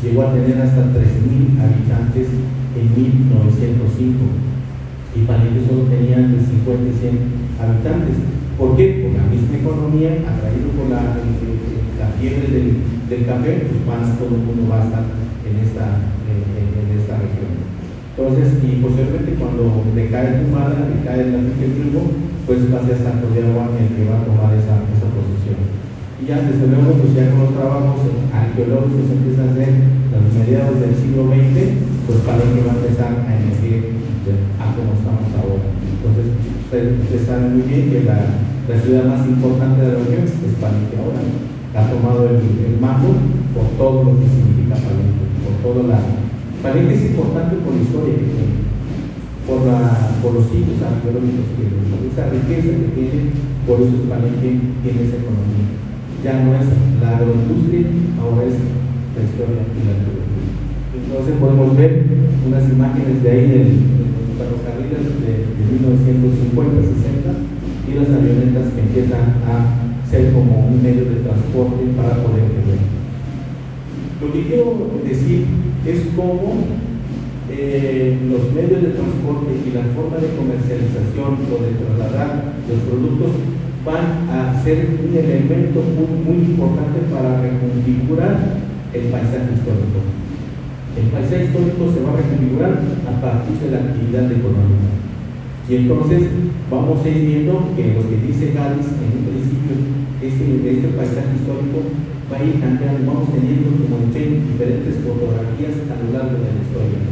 llegó a tener hasta 3,000 habitantes en 1905 y Palenque solo tenía entre 50 y 100 habitantes. ¿Por qué? Por la misma economía, atraído por la fiebre del café, pues todo el mundo va a estar en esta región. Entonces, y posiblemente cuando decae Tumala, decae la finca del trigo, pues va a ser Salto de Agua el que va a tomar esa posición. Y ya desde luego, pues ya con los trabajos arqueológicos se empiezan a hacer a los mediados del siglo XX, pues Palenque va a empezar a emerger a como estamos ahora. Entonces, ustedes saben muy bien que la ciudad más importante de la región es Palenque ahora. Ha tomado el mando por todo lo que significa Palenque, Palenque es importante por la historia que tiene, por los sitios arqueológicos que tiene, esa riqueza que tiene, por eso Palenque tiene esa economía. Ya no es la agroindustria, ahora es la historia y la arqueología. Entonces podemos ver unas imágenes de ahí de los ferrocarriles de 1950-60 y las avionetas que empiezan a ser como un medio de transporte para poder vivir. Lo que quiero decir es cómo los medios de transporte y la forma de comercialización o de trasladar los productos van a ser un elemento muy importante para reconfigurar el paisaje histórico. El paisaje histórico se va a reconfigurar a partir de la actividad económica. Y entonces vamos a ir viendo que lo que dice Gades en un principio, este paisaje histórico va a ir cambiando, vamos teniendo como diferentes fotografías a lo largo de la historia.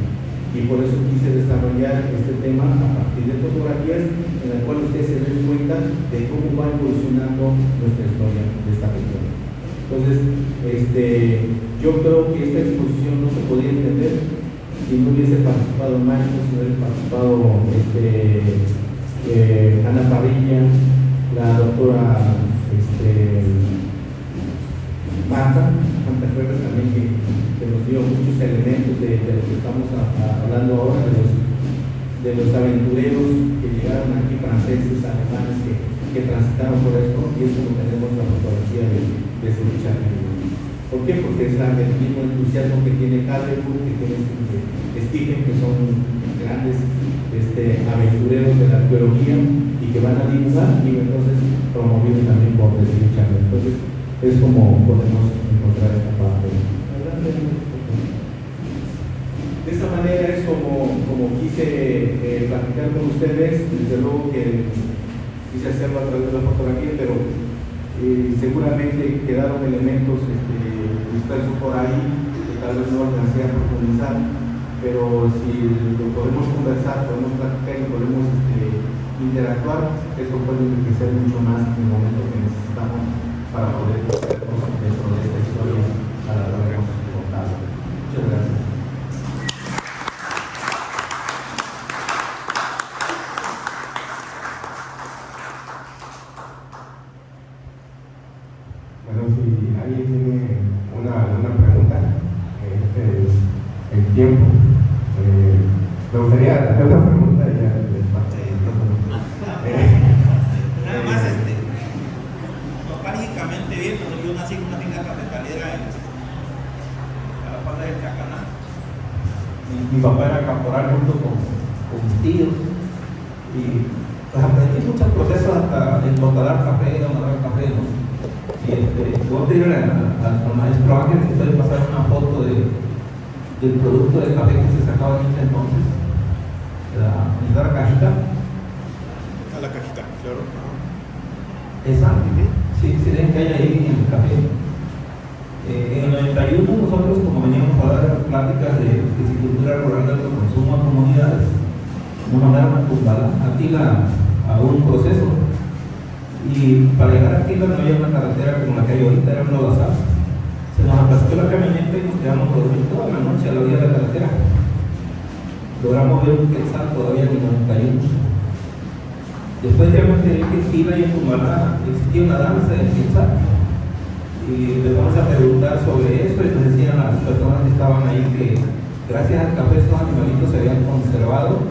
Y por eso quise desarrollar este tema a partir de fotografías en las cuales ustedes se den cuenta de cómo va evolucionando nuestra historia de esta región. Entonces, yo creo que esta exposición no se podría entender si no hubiese participado Marcos, si no hubiese participado Ana Parrilla, la doctora Marta Ferrer también, que nos dio muchos elementos de lo que estamos hablando ahora, de los aventureros que llegaron aquí, franceses, alemanes, que transitaron por esto, y es como tenemos la fotografía de su lucha. ¿Por qué? Porque es el mismo entusiasmo que tiene Calderwood, que tiene Stephen, que son grandes aventureros de la arqueología y que van a divulgar y entonces promovidos también por lucha. Entonces, es como podemos encontrar esta parte. De esta manera es como quise platicar con ustedes. Desde luego que quise hacerlo a través de la fotografía, pero seguramente quedaron elementos dispersos por ahí que tal vez no alcancé a profundizar, pero si lo podemos conversar, podemos platicar y podemos interactuar, eso puede enriquecer mucho más en el momento que necesitamos para poder vernos dentro de esta historia a la que hemos contado. Muchas gracias. Bueno, si alguien tiene una pregunta, el tiempo. Me gustaría hacer otra pregunta y ya les paso el micrófono. Nada más, nostálgicamente bien, cuando yo nací en una finca cafetalera en la Pala del Chacaná. Mi papá era caporal junto con mis tíos y pues aprendí muchos procesos hasta encontrar café, amarrar café, ¿no? Y voy a pedir al maestro Ángel que puede pasar una foto del producto de café que se sacaba en ese entonces. La cajita. A la cajita, claro. Esa, sí, ven que hay ahí en el café. En el 91 nosotros, como veníamos a dar pláticas de piscicultura rural de autoconsumo a comunidades, nos mandaron a Tumbala, a un proceso. Y para llegar a Aquila no había una carretera como la que hay ahorita, era un lodazal. Se nos aplastó la camioneta y nos quedamos a dormir toda la noche a la orilla de la carretera. Logramos ver un quetzal todavía en el 91. Después ya me enteré que en Aquila y en Tumbala existía una danza del quetzal. Y les vamos a preguntar sobre eso y nos decían a las personas que estaban ahí que gracias al café esos animalitos se habían conservado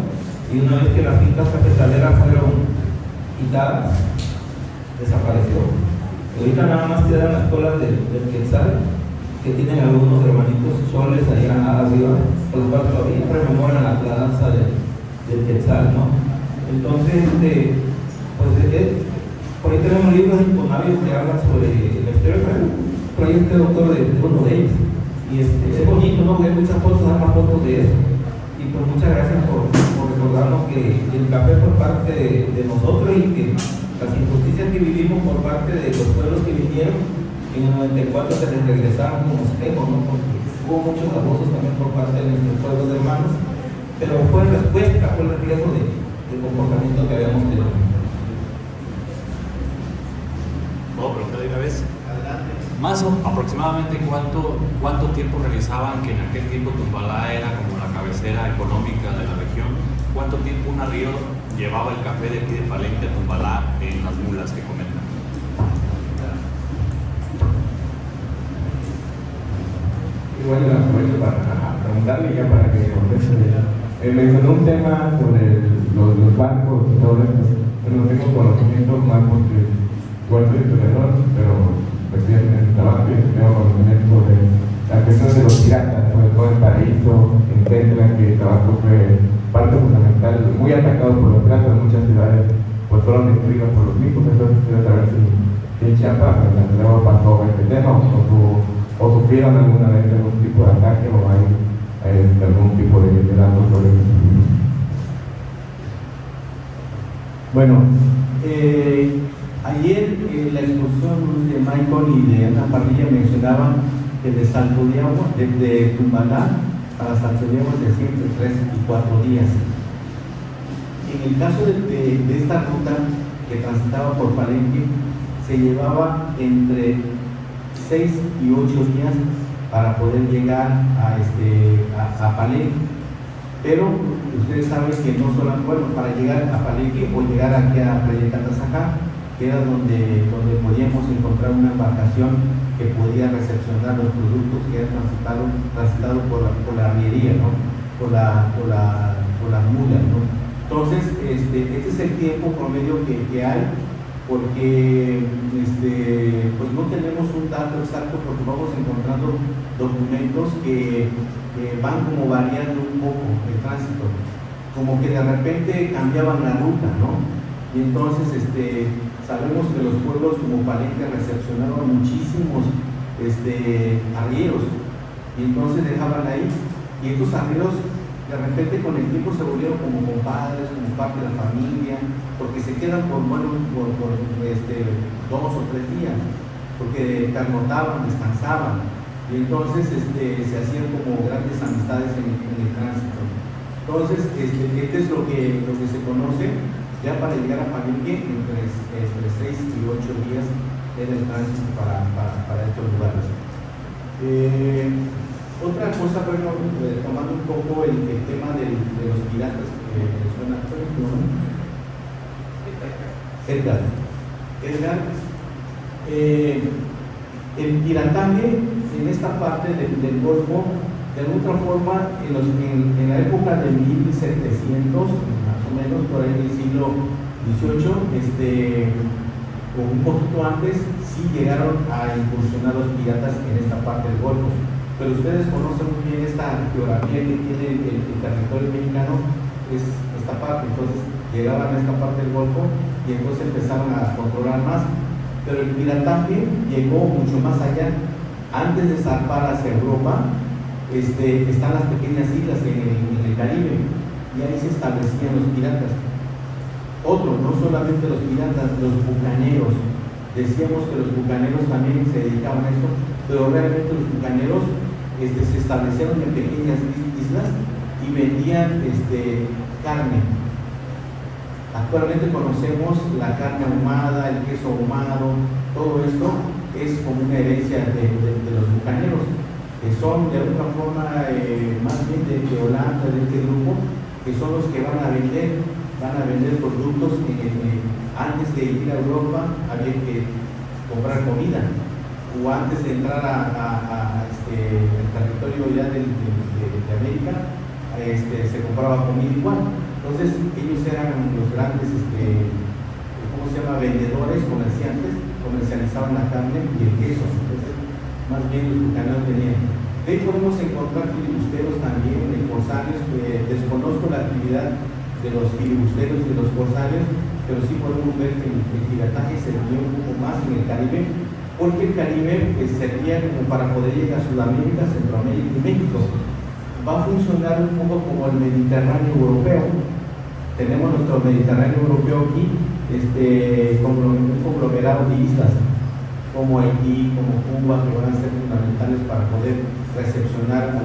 y una vez que las fincas cafetaleras fueron quitadas, desapareció. Ahorita nada más quedan las colas del quetzal que tienen algunos hermanitos soles allá arriba, los cuales todavía rememoran la danza del quetzal, ¿no? Entonces, por ahí tenemos libros de Infonavit que hablan sobre la historia, por ahí este doctor de uno de ellos. Y es bonito, ¿no? Ver muchas fotos, dar más fotos de eso. Y pues muchas gracias por recordarnos que el café por parte de nosotros y que las injusticias que vivimos por parte de los pueblos que vinieron en el 94 se les regresaron como espejos, ¿no? Porque hubo muchos abusos también por parte de nuestros pueblos hermanos, pero fue respuesta, fue el riesgo del comportamiento que habíamos tenido. ¿Puedo preguntar de una vez? Adelante. Más o aproximadamente cuánto tiempo realizaban que en aquel tiempo Tumbala era como la cabecera económica de la región. ¿Cuánto tiempo un arriero llevaba el café de aquí de Palenque a Tumbala en las mulas que comentan? Igual aprovecho para preguntarle ya para que conteste. Mencionó un tema sobre los barcos y todo esto. No tengo conocimiento más porque igual soy historiador, pero recién en el trabajo tengo conocimiento de la cuestión de los piratas, sobre todo en Paraíso, en Tetra, que el trabajo fue parte fundamental, muy atacado por los piratas en muchas ciudades, pues fueron destruidas por los mismos. Entonces quiero saber si en Chiapas luego pasó este tema o sufrieron alguna vez algún tipo de ataque o hay algún tipo de datos sobre eso. Bueno, ayer la exposición de Michael y de Ana Parrilla mencionaban que de Salto de Agua, desde Tumbala para Salto de Agua se siempre 3 y 4 días. En el caso de esta ruta que transitaba por Palenque, se llevaba entre 6 y 8 días para poder llegar a Palenque. Pero ustedes saben que no solo, bueno, para llegar a Palenque o llegar aquí a Playa Catazajá, que era donde podíamos encontrar una embarcación que podía recepcionar los productos que eran transitados por la arriería, ¿no? por las mulas, ¿no? Entonces, este es el tiempo promedio que hay, porque pues no tenemos un dato exacto, porque vamos encontrando documentos que van como variando un poco el tránsito, como que de repente cambiaban la ruta, ¿no? Y entonces sabemos que los pueblos como Palenque recepcionaban muchísimos arrieros, y entonces dejaban ahí, y estos arrieros de repente con el tiempo se volvieron como compadres, como parte de la familia, porque se quedan por 2 o 3 días, porque pernotaban, descansaban. y entonces se hacían como grandes amistades en el tránsito. Entonces, este es lo que se conoce ya para llegar a Palenque entre 6 y 8 días en el tránsito para estos lugares. Otra cosa, bueno, tomando un poco el tema de los piratas que suena, ¿cuál es tu nombre? Edgar. El pirataje en esta parte del Golfo, de alguna forma, en la época de 1700, más o menos, por ahí del siglo XVIII, o un poquito antes, sí llegaron a incursionar los piratas en esta parte del Golfo. Pero ustedes conocen muy bien esta geografía que tiene el territorio mexicano, es esta parte. Entonces llegaban a esta parte del Golfo y entonces empezaron a controlar más. Pero el pirataje llegó mucho más allá. Antes de zarpar hacia Europa, están las pequeñas islas en el Caribe, y ahí se establecían los piratas. No solamente los piratas, los bucaneros. Decíamos que los bucaneros también se dedicaban a esto, pero realmente los bucaneros se establecieron en pequeñas islas y vendían carne. Actualmente conocemos la carne ahumada, el queso ahumado, todo esto es como una herencia de los bucaneros, que son de alguna forma más bien de Holanda, de este grupo, que son los que van a vender productos. Antes de ir a Europa había que comprar comida, o antes de entrar al territorio ya de América, se compraba comida igual. Entonces ellos eran los grandes, vendedores, comerciantes, comercializaban la carne y el queso. Entonces, más bien los bucaneros tenían. De ahí podemos encontrar filibusteros también, corsarios. Desconozco la actividad de los filibusteros y de los corsarios, pero sí podemos ver que el pirataje se dio un poco más en el Caribe, porque el Caribe servía como para poder llegar a Sudamérica, Centroamérica y México. Va a funcionar un poco como el Mediterráneo europeo. Tenemos nuestro Mediterráneo europeo aquí, como un conglomerado de islas, como Haití, como Cuba, que van a ser fundamentales para poder recepcionar a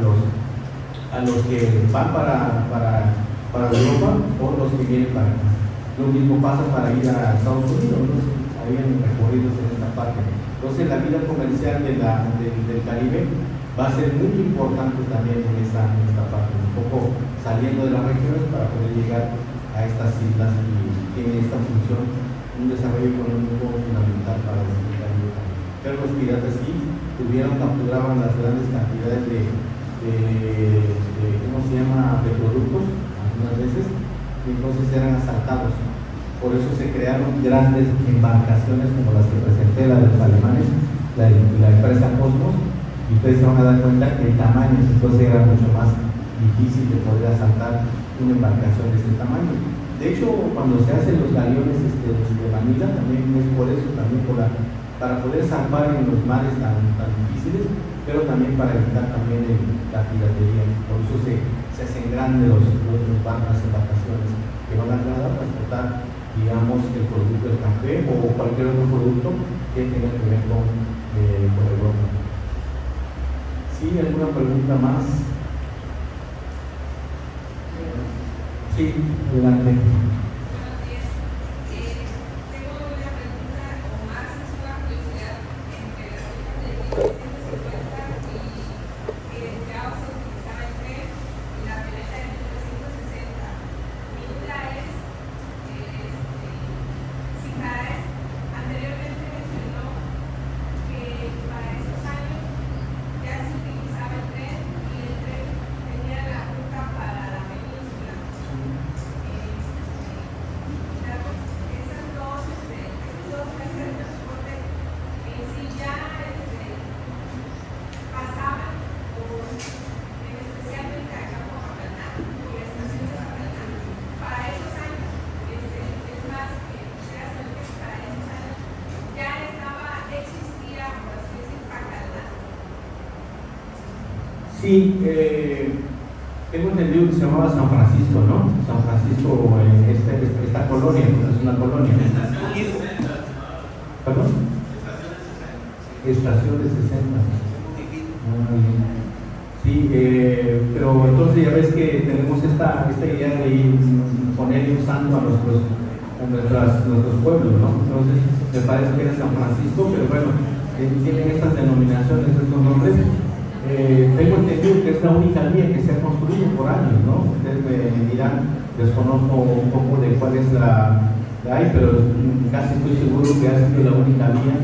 los que van para Europa o los que vienen para acá. Lo mismo pasa para ir a Estados Unidos, ¿no? Habían recorridos en esta parte. Entonces la vida comercial del Caribe va a ser muy importante también en esta parte, un poco saliendo de las regiones para poder llegar a estas islas y tiene esta función, un desarrollo económico fundamental para el Caribe. Pero los piratas sí capturaban las grandes cantidades de productos, algunas veces, y entonces eran asaltados. Por eso se crearon grandes embarcaciones como las que presenté, la de los alemanes, la empresa Cosmos, y ustedes se van a dar cuenta que el tamaño entonces era mucho más difícil de poder asaltar una embarcación de este tamaño. De hecho, cuando se hacen los galeones de Manila, también es por eso, también para poder zarpar en los mares tan difíciles, pero también para evitar también la piratería. Por eso se hacen grandes los barcos, las embarcaciones que van a transportar, digamos, el producto del café o cualquier otro producto que tenga que ver con Europa. ¿Sí? ¿Alguna pregunta más? Sí, adelante. Sí, tengo entendido que se llamaba San Francisco, ¿no? San Francisco, esta colonia, es una colonia. ¿Perdón? Estación de 60. Muy bien. Sí, pero entonces ya ves que tenemos esta idea de ir ponerle un santo a nuestros pueblos, ¿no? Entonces, me parece que era San Francisco, pero bueno, tienen estas denominaciones, estos nombres. Tengo entendido que es la única vía que se ha construido por años, ¿no? Ustedes me dirán, desconozco un poco de cuál es la hay, pero casi estoy seguro que ha sido la única vía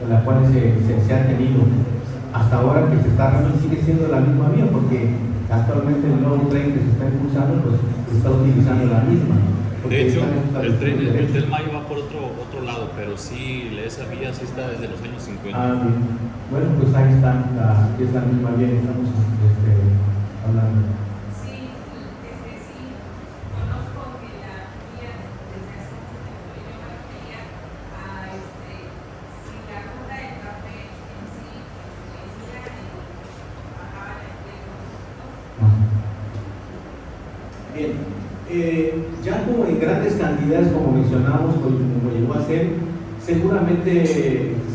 en la cual se ha tenido. Hasta ahora que se está, sigue siendo la misma vía, porque actualmente el nuevo tren que se está impulsando, pues está utilizando la misma. De hecho, el tren Mayo va por otro lado, pero sí, esa vía sí está desde los años 50. Ah, bien. Bueno, pues ahí está, es la misma vía que estamos hablando. Sí, sí, conozco que la vía desde hace mucho tiempo yo me refería a si la ruta del café en sí decía y bajaba el tiempo. Bien, ya como en grandes cantidades, como mencionamos, como llegó a ser, seguramente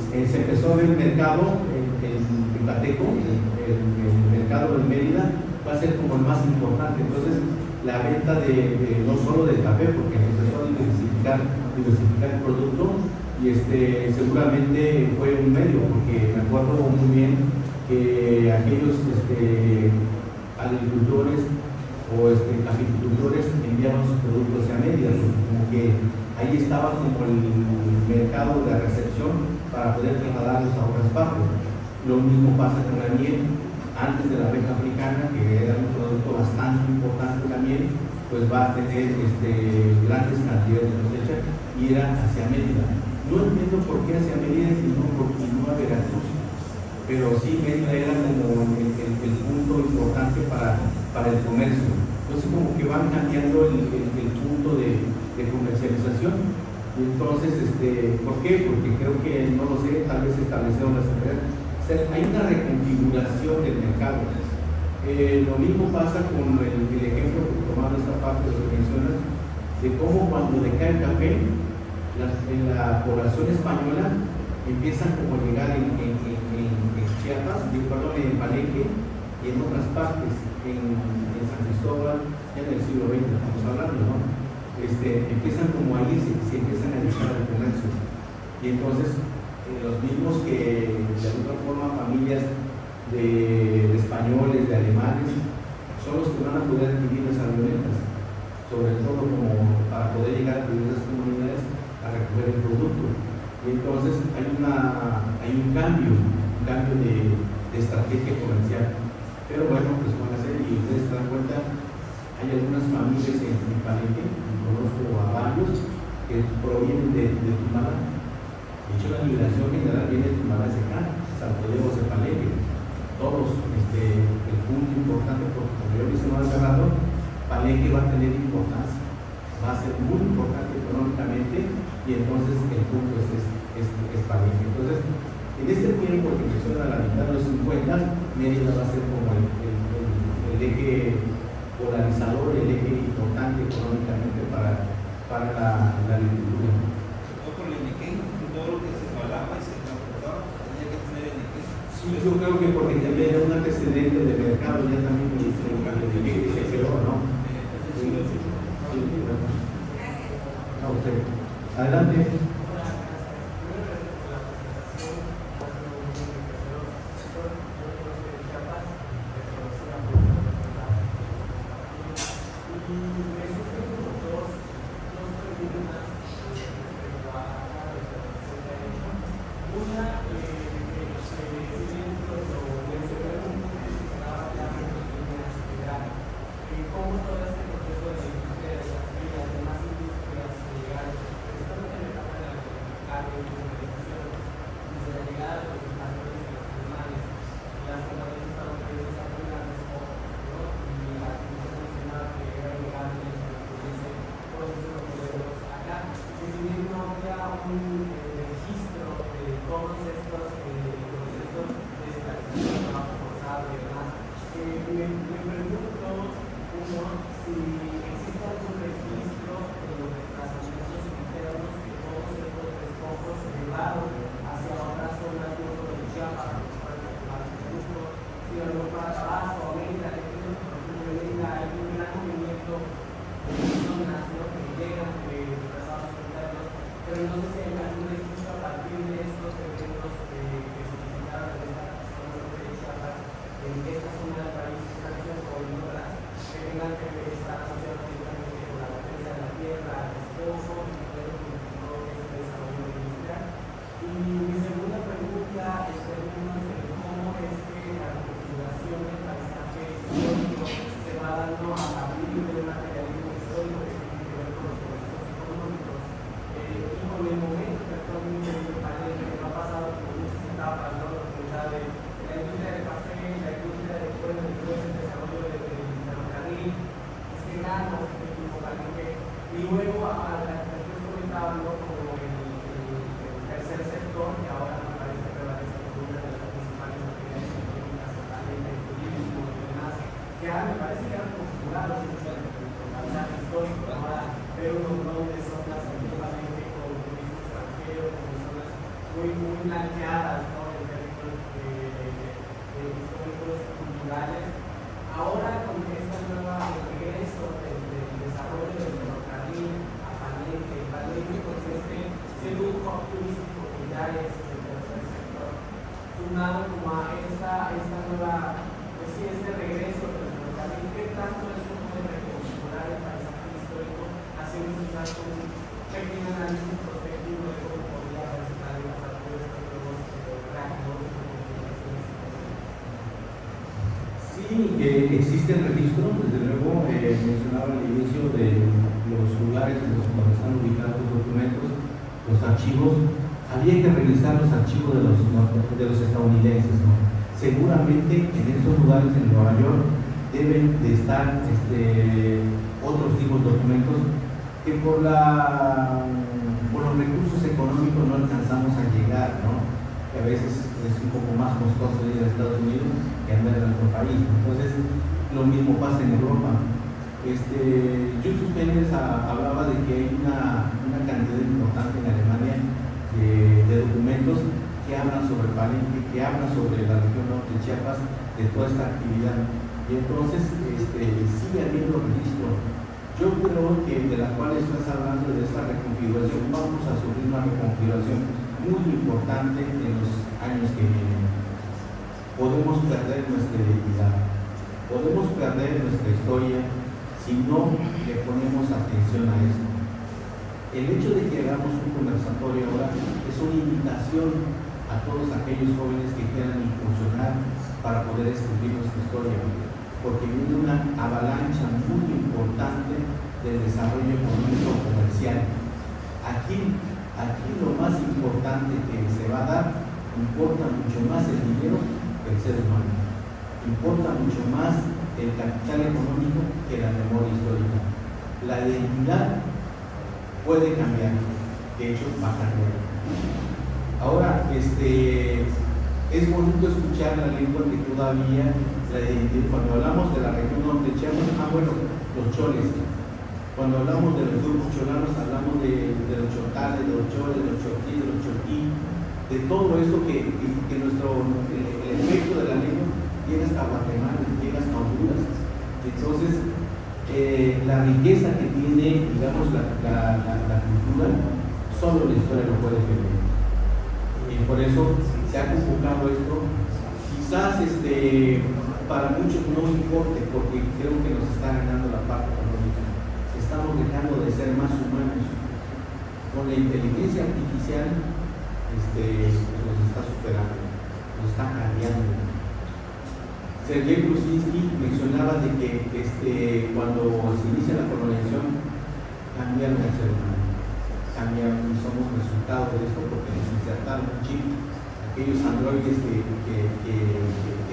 se empezó a ver el mercado en Pateco, el mercado de Mérida, va a ser como el más importante. Entonces, la venta no solo del café, porque empezó a diversificar el producto, y seguramente fue un medio, porque me acuerdo muy bien que aquellos agricultores o caficultores enviaban sus productos a Mérida, como que ahí estaba como el mercado de recepción para poder trasladarlos a otras partes. Lo mismo pasa con la miel. Antes de la abeja africana, que era un producto bastante importante también, pues va a tener grandes cantidades de cosecha y era hacia Mérida. No entiendo por qué hacia Mérida y no a Veracruz, pero sí Mérida era como el punto importante para el comercio. Entonces como que van cambiando el punto de comercialización. Y entonces, ¿por qué? Porque creo que, no lo sé, tal vez establecieron las empresas. Hay una reconfiguración del mercado. Lo mismo pasa con el ejemplo que tomando esta parte de lo que mencionas, de cómo cuando decae el café, en la población española empiezan como a llegar en Chiapas, en Palenque y en otras partes, en San Cristóbal, ya en el siglo XX estamos hablando, ¿no? Empiezan como a irse, se empiezan a dedicar al comercio. Y entonces, los mismos que de alguna forma familias de españoles, de alemanes, son los que van a poder adquirir las avionetas, sobre todo como para poder llegar a diversas comunidades a recoger el producto. Y entonces hay un cambio de estrategia comercial. Pero bueno, pues van a ser, y ustedes se dan cuenta, hay algunas familias en Palenque, conozco a varios, que provienen de Tumala. De hecho, la migración general viene de Tumala hacia acá, Santo Diego hacia Palenque. Todos, el punto importante, porque como yo mencionaba hace rato, Palenque va a tener importancia, va a ser muy importante económicamente, y entonces el punto es Palenque. Entonces, en este tiempo que menciona a la mitad de los 50, Mérida va a ser como el eje polarizador, el eje importante económicamente para la agricultura. Todo lo que se hablaba y se transportaba tenía que tener el equipo. Sí, yo creo que porque también era un antecedente de mercado, ya también se quedó, ¿no? Sí, bueno. A usted. Adelante. decir, a lo mejor para Tabasco, América, por ejemplo, hay un gran movimiento de personas, ¿no?, que llegan disfrazados solitarios, pero no sé si hay algún registro a partir de estos eventos que se presentaron en esta zona de Chiapas, en esta zona del país, esta región o en otras, que tengan que estar asociados directamente con la defensa de la tierra, el despojo y todo este desarrollo industrial. Y mi segunda pregunta es en términos de cómo es que la configuración del paisaje histórico se va dando a partir del materialismo histórico que tiene que ver con los procesos económicos y con el momento que actualmente en el país que ha pasado por muchas etapas, ¿no? La industria del café, la industria del pueblo, después el desarrollo del ferrocarril, este gran objetivo y luego después comentaban, ¿no?, como el tercer sector, que ahora me parece que prevalece como una de las principales actividades económicas, el turismo y demás, que ahora me parece que han configurado mucho el paisaje histórico, ahora ver un montón de zonas antiguamente con turismo extranjero, con zonas muy blanqueadas, ¿no?, en términos históricos y culturales. Ahora con esta nueva regreso del desarrollo del ferrocarril a Palenque, pues este lujo turístico que ya es el tercer sector, sumado como a esta nueva, pues sí, este regreso del ferrocarril, ¿qué tanto eso puede reconfigurar el paisaje histórico, haciendo quizás un pequeño análisis prospectivo de cómo podría resultar a partir de estos nuevos rasgos y configuraciones? Sí, existe el registro, desde luego, mencionaba al inicio de los lugares en los que están ubicados los documentos, los archivos. Había que revisar los archivos de los estadounidenses, ¿no? Seguramente en estos lugares en Nueva York deben de estar otros tipos de documentos que por los recursos económicos no alcanzamos a llegar, ¿no? Que a veces es un poco más costoso ir a Estados Unidos que andar en nuestro país. Entonces, lo mismo pasa en Europa. Justus Pérez hablaba de que hay una cantidad importante en Alemania de documentos que hablan sobre Palenque, que hablan sobre la región norte de Chiapas, de toda esta actividad. Y entonces, sigue habiendo registro. Yo creo que de la cual estás hablando, de esta reconfiguración, vamos a sufrir una reconfiguración muy importante en los años que vienen. Podemos perder nuestra identidad, podemos perder nuestra historia si no le ponemos atención a esto. El hecho de que hagamos un conversatorio ahora es una invitación a todos aquellos jóvenes que quieran incursionar para poder escribir nuestra historia, porque viene una avalancha muy importante del desarrollo económico comercial. Aquí lo más importante que se va a dar, importa mucho más el dinero que el ser humano, importa mucho más el capital económico que la memoria histórica. La identidad puede cambiar, de hecho va a cambiar. Ahora, es bonito escuchar la lengua que todavía la identidad. Cuando hablamos de la región norte de Chiapas, los choles. Cuando hablamos de los grupos cholanos, hablamos de los chotales, de los choles, de los choquí, de los choquí, de todo esto que el efecto de la lengua llega hasta Guatemala, llega hasta Honduras. Entonces, la riqueza que tiene, digamos, la cultura, solo la historia lo puede ver. Y por eso se ha convocado esto. Quizás para muchos no importe, porque creo que nos está ganando la parte económica. Estamos dejando de ser más humanos. Con la inteligencia artificial nos está superando, nos está cambiando. Sergei Brusinski mencionaba de que cuando se inicia la colonización cambiaron el ser humano, somos resultado de esto porque nos insertaron un chip, aquellos androides que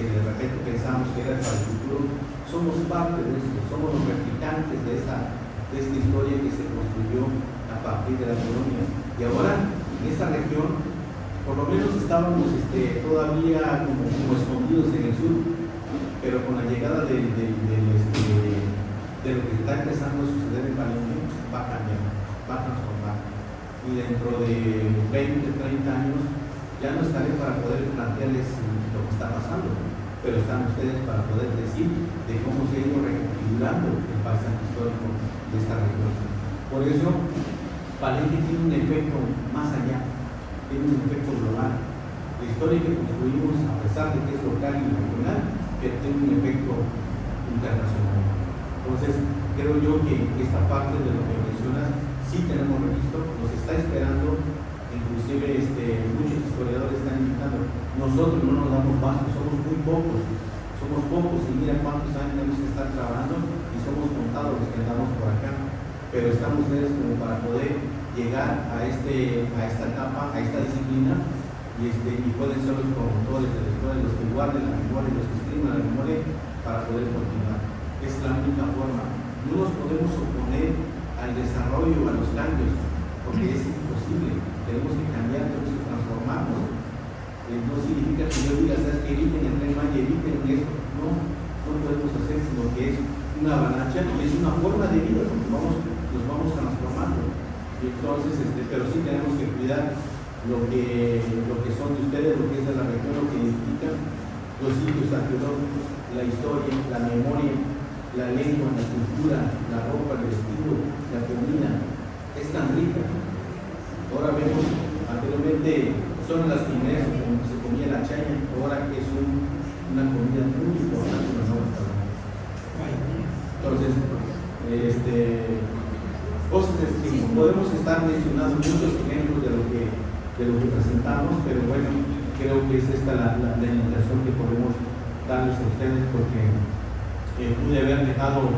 de repente pensamos que eran para el futuro, somos parte de esto, somos los replicantes de esta historia que se construyó a partir de la colonia. Y ahora, en esta región, por lo menos estábamos todavía como escondidos en el sur, pero con la llegada de lo que está empezando a suceder en Palenque, va a cambiar, va a transformar. Y dentro de 20, 30 años, ya no estaré para poder plantearles lo que está pasando, pero están ustedes para poder decir de cómo se ha ido reconfigurando el paisaje histórico de esta región. Por eso, Palenque tiene un efecto más allá, tiene un efecto global. La historia que construimos, a pesar de que es local y regional, que tiene un efecto internacional. Entonces, creo yo que esta parte de lo que mencionas, sí tenemos registro, nos está esperando, inclusive muchos historiadores están indicando, nosotros no nos damos paso, somos muy pocos, y mira cuántos años tenemos que estar trabajando y somos contados los que andamos por acá, pero están ustedes como para poder llegar a esta etapa, a esta disciplina, y pueden ser los promotores de la historia, los que guarden la memoria, los que escriban la memoria para poder continuar. Es la única forma. No nos podemos oponer al desarrollo, a los cambios, porque es imposible. Tenemos que cambiar, tenemos que transformarnos. No significa que yo diga, sabes que eviten el tren Maya, eviten eso. No podemos hacer, sino que es una avalancha y es una forma de vida, porque nos vamos transformando. Y entonces, pero sí tenemos que cuidar lo que son de ustedes, lo que es de la región, lo que identifican los sitios arqueológicos, la historia, la memoria, la lengua, la cultura, la ropa, el vestido, la comida. Es tan rica. Ahora vemos, anteriormente son las primeras como se comía la chaya, ahora que es una comida muy importante en los nuevos restaurantes. Entonces, cosas que podemos estar mencionando muchos ejemplos de lo que presentamos, pero bueno, creo que es esta la invitación que podemos darles a ustedes, porque pude haber dejado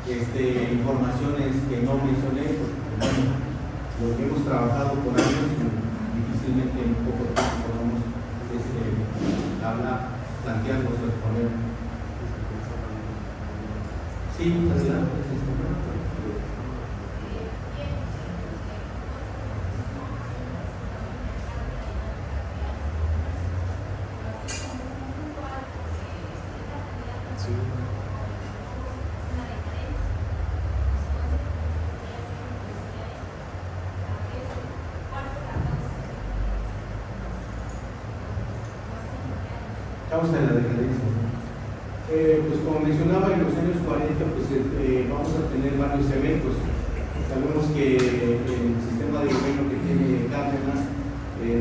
informaciones que no mencioné, porque bueno, lo que hemos trabajado por años, difícilmente en poco tiempo podamos hablar, plantearnos, exponer. Sí, adelante. Causa de la decadencia. Pues como mencionaba, en los años 40 pues, vamos a tener varios eventos. Sabemos que el sistema de gobierno que tiene Cárdenas,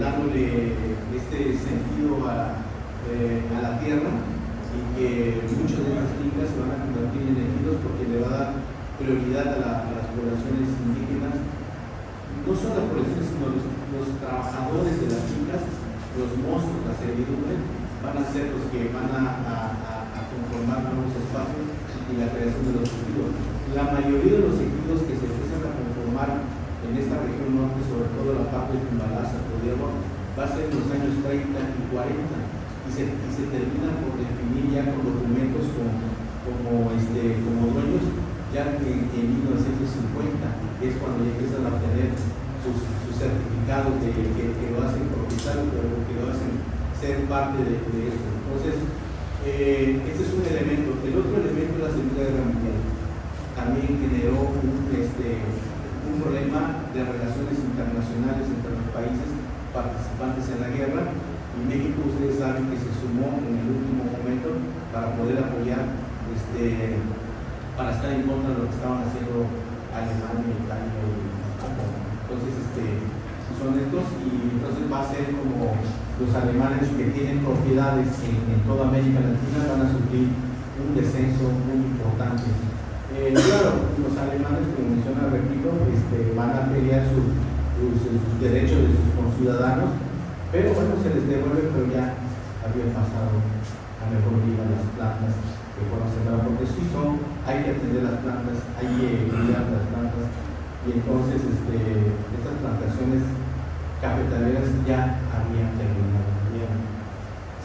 dándole este sentido a la tierra, y que muchas de las fincas se van a convertir en ejidos porque le va a dar prioridad a las poblaciones indígenas. No solo las poblaciones, sino los trabajadores de las fincas, los mozos, la servidumbre, van a ser los que van a conformar nuevos espacios y la creación de los ejidos. La mayoría de los ejidos que se empiezan a conformar en esta región norte, sobre todo la parte de Tumbalá, Zapoteapan, va a ser en los años 30 y 40 y se termina por definir ya con documentos como dueños ya en 1950, que es cuando ya empiezan a obtener sus certificados que lo hacen propietario, pero que lo hacen ser parte de esto. Entonces, este es un elemento. El otro elemento es la Segunda Guerra Mundial. También generó un problema de relaciones internacionales entre los países participantes en la guerra, y México, ustedes saben que se sumó en el último momento para poder apoyar, para estar en contra de lo que estaban haciendo Alemania, Italia y Japón. Entonces, son estos, y entonces va a ser como los alemanes que tienen propiedades en toda América Latina van a sufrir un descenso muy importante. Claro, los alemanes, como menciona, repito, van a pelear sus derechos de sus conciudadanos, pero bueno, se les devuelve, pero ya habían pasado a mejor vida las plantas que fueron sembradas, porque sí hay que atender las plantas, hay que cuidar las plantas, y entonces estas plantaciones cafetaleras ya habían terminado,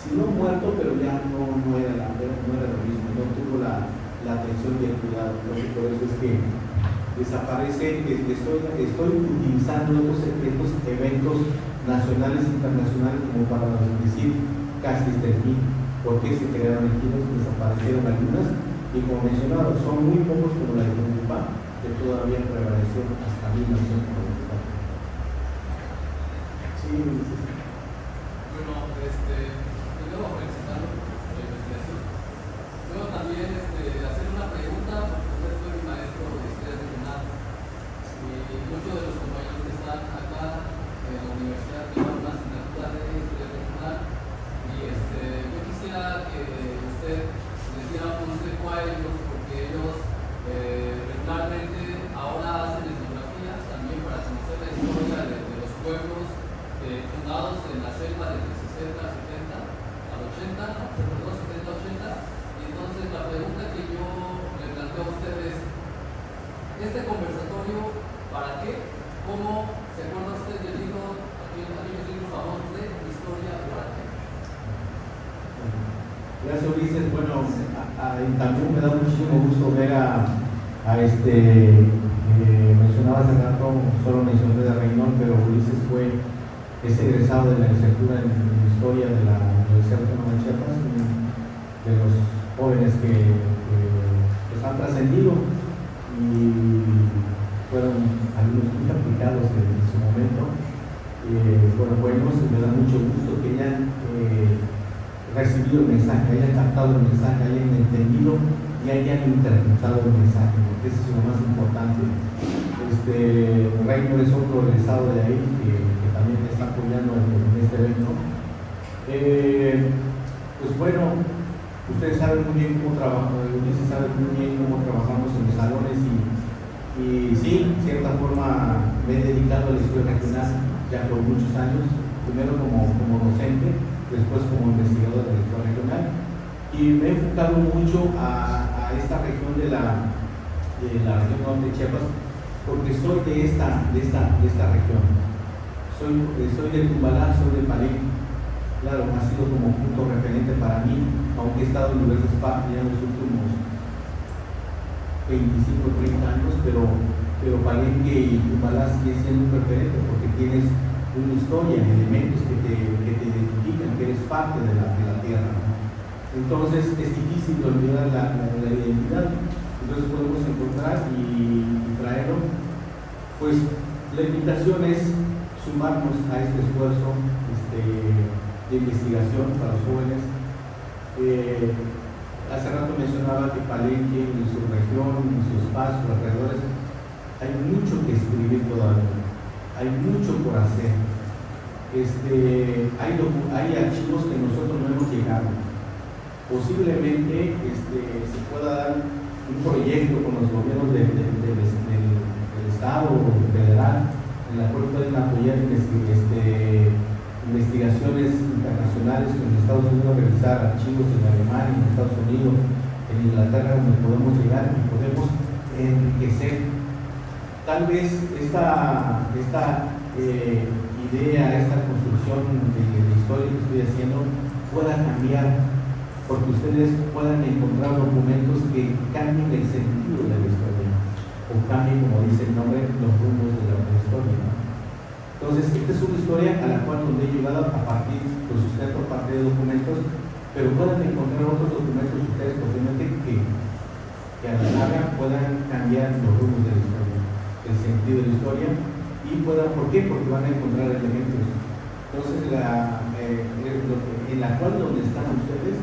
si no muerto, pero ya no era lo mismo, no tuvo la atención y el cuidado. Entonces, por eso es que desaparece. Estoy utilizando estos eventos nacionales e internacionales como para decir casi fin, porque se crearon ejidos, desaparecieron algunas, y como mencionado, son muy pocos como la de Tumbalá, que todavía prevaleció hasta 1994. Sí, bueno, yo debo felicitar la investigación este conversatorio, ¿para qué? ¿Cómo se acuerda usted del libro, aquellos libros famosos de historia de para qué? Gracias, Ulises. Bueno, también me da muchísimo gusto ver mencionaba hace rato, solo mencioné de Reynol, pero Ulises es egresado de la licenciatura en Historia de la Universidad Autónoma de Chiapas, de los jóvenes que pues han trascendido y fueron alumnos muy aplicados en su momento. Buenos, me da mucho gusto que hayan recibido el mensaje, hayan captado el mensaje, hayan entendido y hayan interpretado el mensaje, porque eso es lo más importante. Reino es otro egresado de ahí que también me está apoyando en este evento. Pues bueno, ustedes saben muy bien cómo trabajamos, ustedes saben muy bien cómo trabajamos en los salones y sí, de cierta forma me he dedicado a la historia regional ya por muchos años, primero como docente, después como investigador de la historia regional, y me he enfocado mucho a esta región de la región norte de Chiapas, porque soy de esta región. Soy de Tumbalá, soy de Palenque. Claro, ha sido como punto referente para mí, aunque he estado en diversas partes ya en los últimos 25 o 30 años, pero Palenque y Tumbalá sigue siendo un referente porque tienes una historia, elementos que te identifican, que eres parte de la tierra, ¿no? Entonces es difícil de olvidar la identidad. Entonces podemos encontrar y traerlo. Pues la invitación es sumarnos a este esfuerzo de investigación para los jóvenes. Hace rato mencionaba que Palenque, en su región, en su espacio, alrededores, hay mucho que escribir todavía, hay mucho por hacer. Hay archivos que nosotros no hemos llegado. Posiblemente se pueda dar un proyecto con los gobiernos del Estado o federal, en la cual pueden apoyar investigaciones internacionales con Estados Unidos, revisar archivos en Alemania, en Estados Unidos, en Inglaterra, donde podemos llegar y podemos enriquecer. Tal vez esta idea, esta construcción de historia que estoy haciendo pueda cambiar, porque ustedes puedan encontrar documentos que cambien el sentido de la historia, o cambien, como dice el nombre, los rumbos de la historia, ¿no? Entonces, esta es una historia a la cual donde he llegado a partir, pues usted por parte de documentos, pero pueden encontrar otros documentos ustedes posiblemente que a la larga puedan cambiar los rumbos de la historia, el sentido de la historia, y puedan, ¿por qué? Porque van a encontrar elementos. Entonces, en la cual donde están ustedes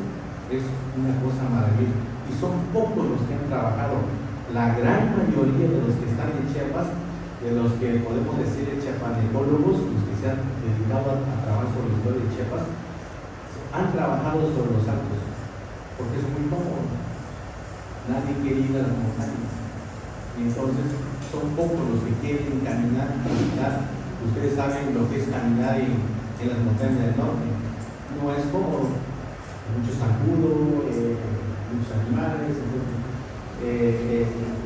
es una cosa maravillosa, y son pocos los que han trabajado. La gran mayoría de los que están en Chiapas, de los que podemos decir chiapanecólogos, los que se han dedicado a trabajar sobre la historia de Chiapas, han trabajado sobre los altos, porque es muy cómodo. Nadie quiere ir a las montañas, y entonces son pocos los que quieren caminar. Ustedes saben lo que es caminar en las montañas del norte. No es cómodo, mucho zancudo, muchos animales.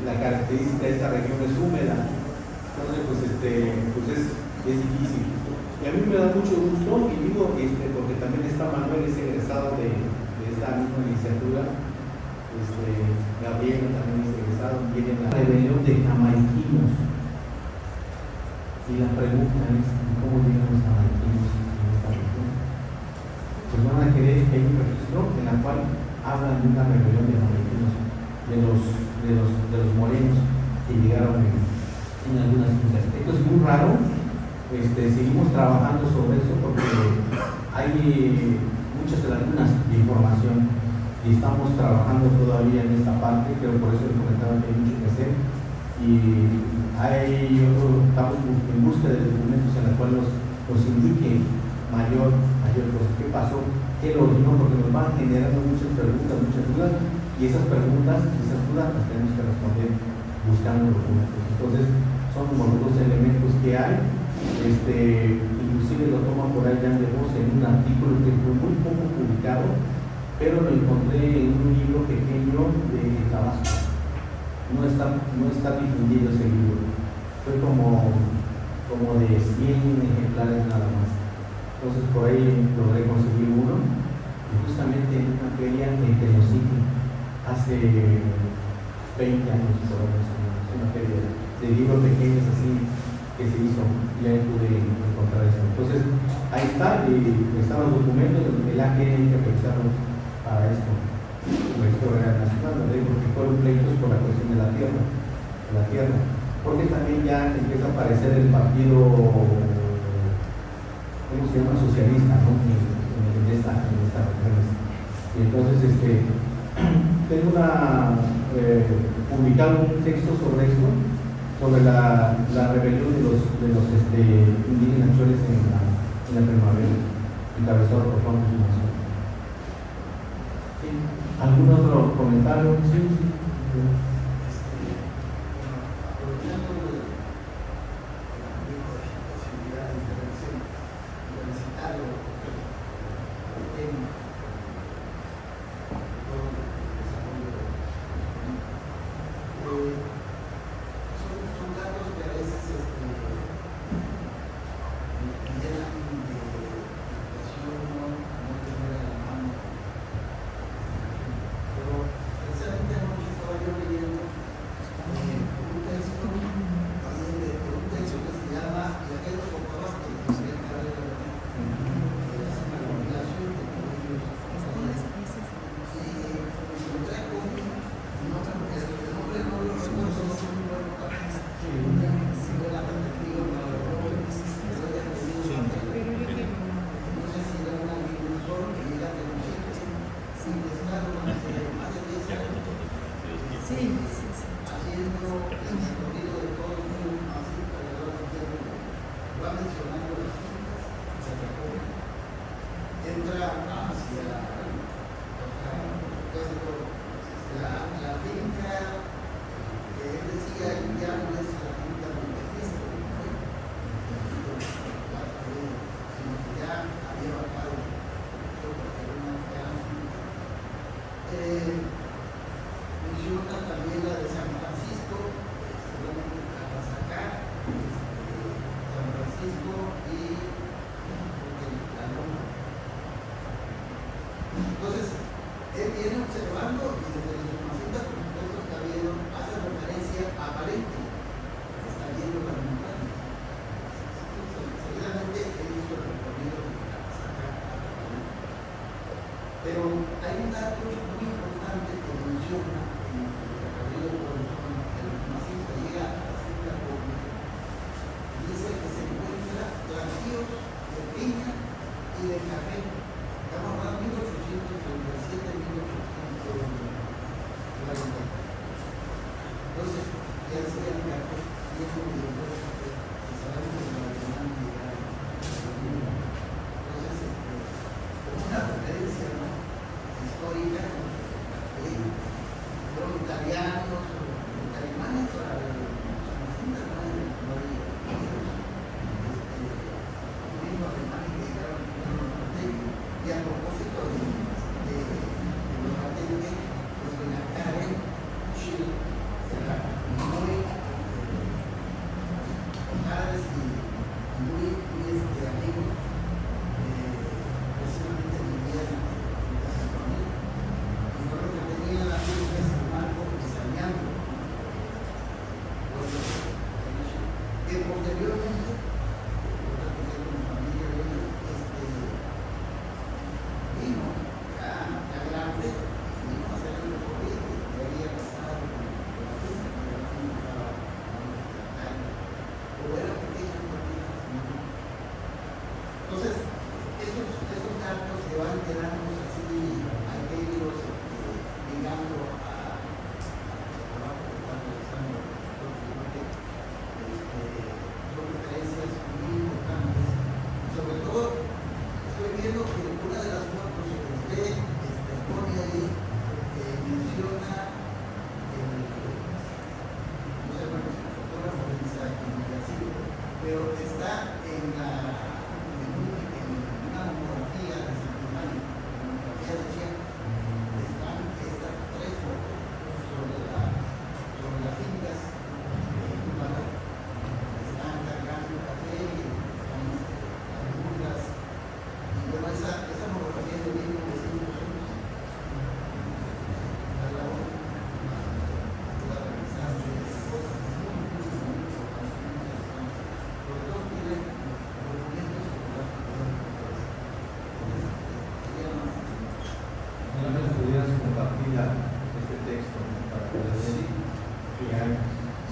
La característica de esta región es húmeda, entonces pues es difícil. Y a mí me da mucho gusto, y digo porque también está Manuel, es egresado de esta misma licenciatura, Gabriela también es egresado, viene la rebelión de jamaiquinos. Y la pregunta es, ¿cómo llegan los jamaiquinos en esta región? Pues van a querer que hay un registro en la cual hablan de una rebelión de jamaiquinos, de los morenos que llegaron en algunas cosas. Esto es muy raro. Seguimos trabajando sobre eso porque hay muchas lagunas de información y estamos trabajando todavía en esta parte, pero por eso les comentaba que hay mucho que hacer. Y estamos en busca de documentos en los cuales nos indique mayor cosa. ¿Qué pasó? ¿Qué lo originó? Porque nos van generando muchas preguntas, muchas dudas, y esas preguntas, esas dudas las tenemos que responder buscando documentos. Entonces, son como los dos elementos que hay. Inclusive lo toma por ahí Jan de Vos en un artículo que fue muy poco publicado, pero lo encontré en un libro pequeño de Tabasco. no está difundido ese libro. Fue como de 100 ejemplares nada más. Entonces por ahí logré conseguir uno, y justamente en una feria en Tenosique, hace 20 años por lo menos, una feria de libros pequeños así que se hizo, y ahí pude encontrar eso. Entonces ahí están los documentos del AGN que realizaron para esto, la historia nacional, porque fueron pleitos por la cuestión de la tierra, porque también ya empieza a aparecer el partido, ¿cómo se llama? Socialista, ¿no? En esta región. Y entonces tengo publicado un texto sobre esto, sobre la rebelión de los indígenas choles en la primavera, encabezado por Juan Cruz Mazo. ¿Sí? ¿Algún otro comentario? Sí.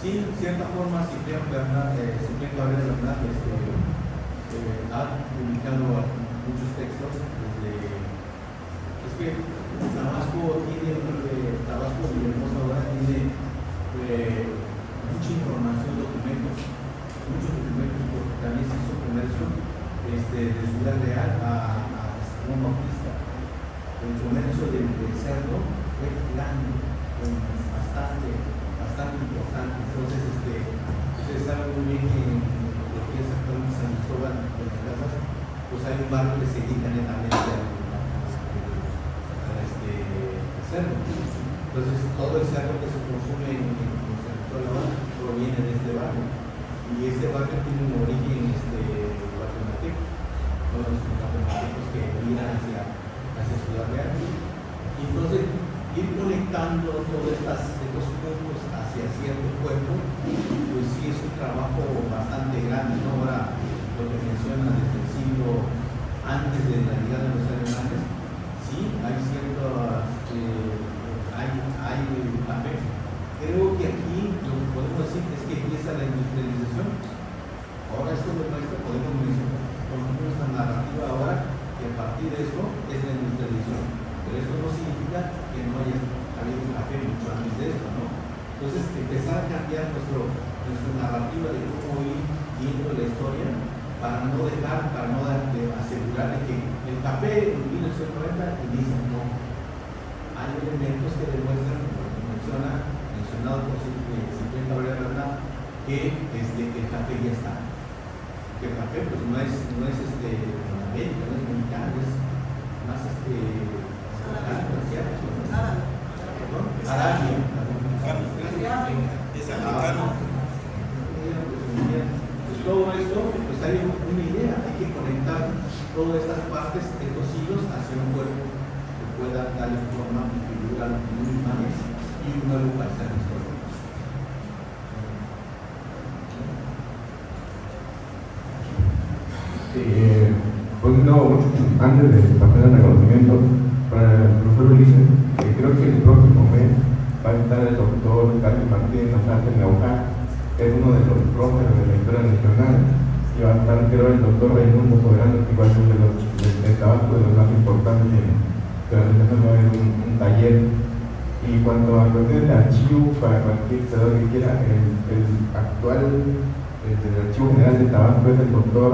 Sí, en cierta forma, Cipriano Cabrera Bernal ha publicado muchos textos es que Tabasco Villahermosa ahora tiene mucha información, muchos documentos, porque también se hizo comercio de Ciudad Real a San Bautista. El comercio del cerdo fue grande, bastante importante. Entonces, ustedes saben muy bien que en lo que es actualmente San Cristóbal de las Casas, pues hay un barrio que se dedica netamente al cerdo. Entonces, todo el cerdo que se consume en San Cristóbal proviene de este barrio. Y este barrio tiene un origen guatemalteco. Todos los guatemaltecos que miran hacia Ciudad Real. Y entonces, ir conectando todos estos puntos hacia cierto pueblo, pues sí es un trabajo bastante grande, ¿no? Ahora, lo que menciona desde el siglo antes de la llegada de los alemanes, sí, hay hay café. Creo que aquí lo que podemos decir es que empieza la industrialización. Ahora esto demuestra, podemos mencionar nuestra narrativa ahora, que a partir de esto es la industrialización. Pero esto no significa que no haya habido café mucho antes de esto, ¿no? Entonces, empezar a cambiar nuestra narrativa de cómo ir viendo la historia para no asegurar de que el café en 1990 inicia, no. Hay elementos que demuestran, como mencionado por Cipriano Cabrera Bernal, que el café ya está. Que el café pues no es América, no es mexicano, es más Arabia. Es africano. Pues todo esto, pues hay una idea, hay que conectar todas estas partes de los hilos hacia un cuerpo que pueda darle forma y figura a un imán y un nuevo paisaje histórico. Pues no, antes de pasar el reconocimiento para el profesor Ulises, creo que el próximo mes va a estar el doctor Carlos Martínez Azarte Neuja, que es uno de los próceres de la historia nacional, y va a estar, creo, el doctor Raimundo Soberano, que igual es uno de Tabasco, de los más importantes que va a haber un taller. Y cuanto a cuestiones de archivo, para cualquier ciudadano que quiera, el actual del Archivo General de Tabasco es el doctor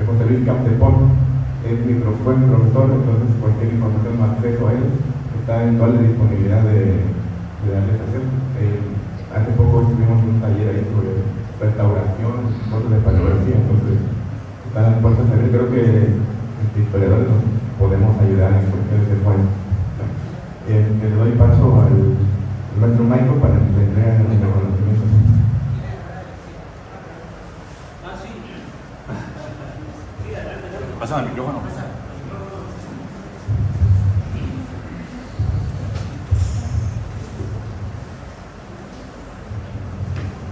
José Luis Campepón, es fue mi profesor, entonces cualquier información o acceso a él está en toda la disponibilidad de darles acceso. Hace poco tuvimos un taller ahí sobre restauración, cosas de paleografía, entonces están las puertas abiertas. Creo que los historiadores nos podemos ayudar en cuestiones de fuente. Le doy paso al maestro Michael para que le entregue el reconocimiento. Pásame el micrófono.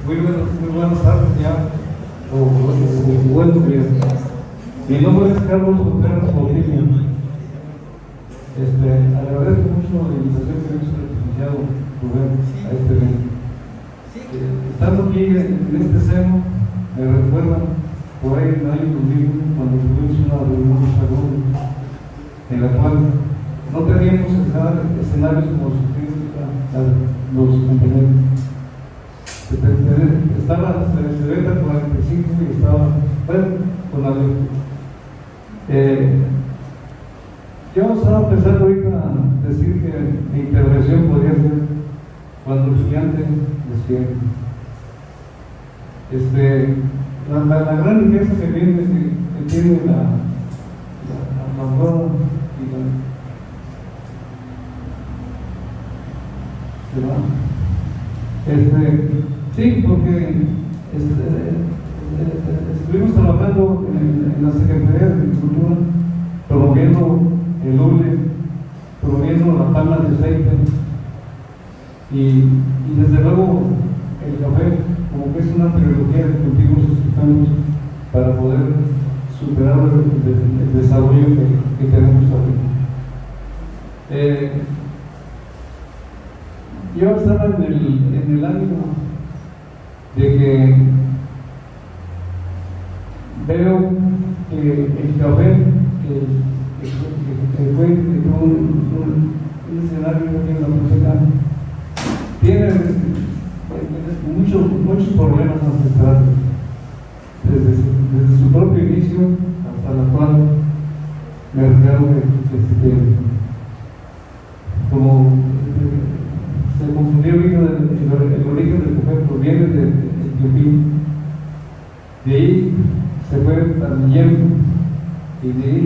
Muy buenas tardes ya, buenos días. Mi nombre es Carlos Contreras Bautista. Agradezco mucho la invitación que me hizo el licenciado Rubén a este evento. Estando aquí en este seno, me recuerdan por ahí en el año 2001 cuando tuvimos una reunión de salud en la cual no teníamos escenarios como los compañeros. Estaba Cerveta 45 y estaba, bueno, con la yo estaba pensando ahorita decir que mi intervención podría ser cuando el estudiante despierta. La gran riqueza que viene, que tiene la zona y sí, porque estuvimos trabajando en la Secretaría de Agricultura, promoviendo el hule, promoviendo la palma de aceite y desde luego el café, como que es una trilogía de cultivos sustentables para poder superar el desarrollo que tenemos ahorita. Yo estaba en el año de que veo que el café que fue un escenario que en la música tiene muchos problemas ancestrales desde su propio inicio hasta la actual. Me refiero que como se confundió el origen del café proviene de Etiopía, de ahí se fue al Yemen y de ahí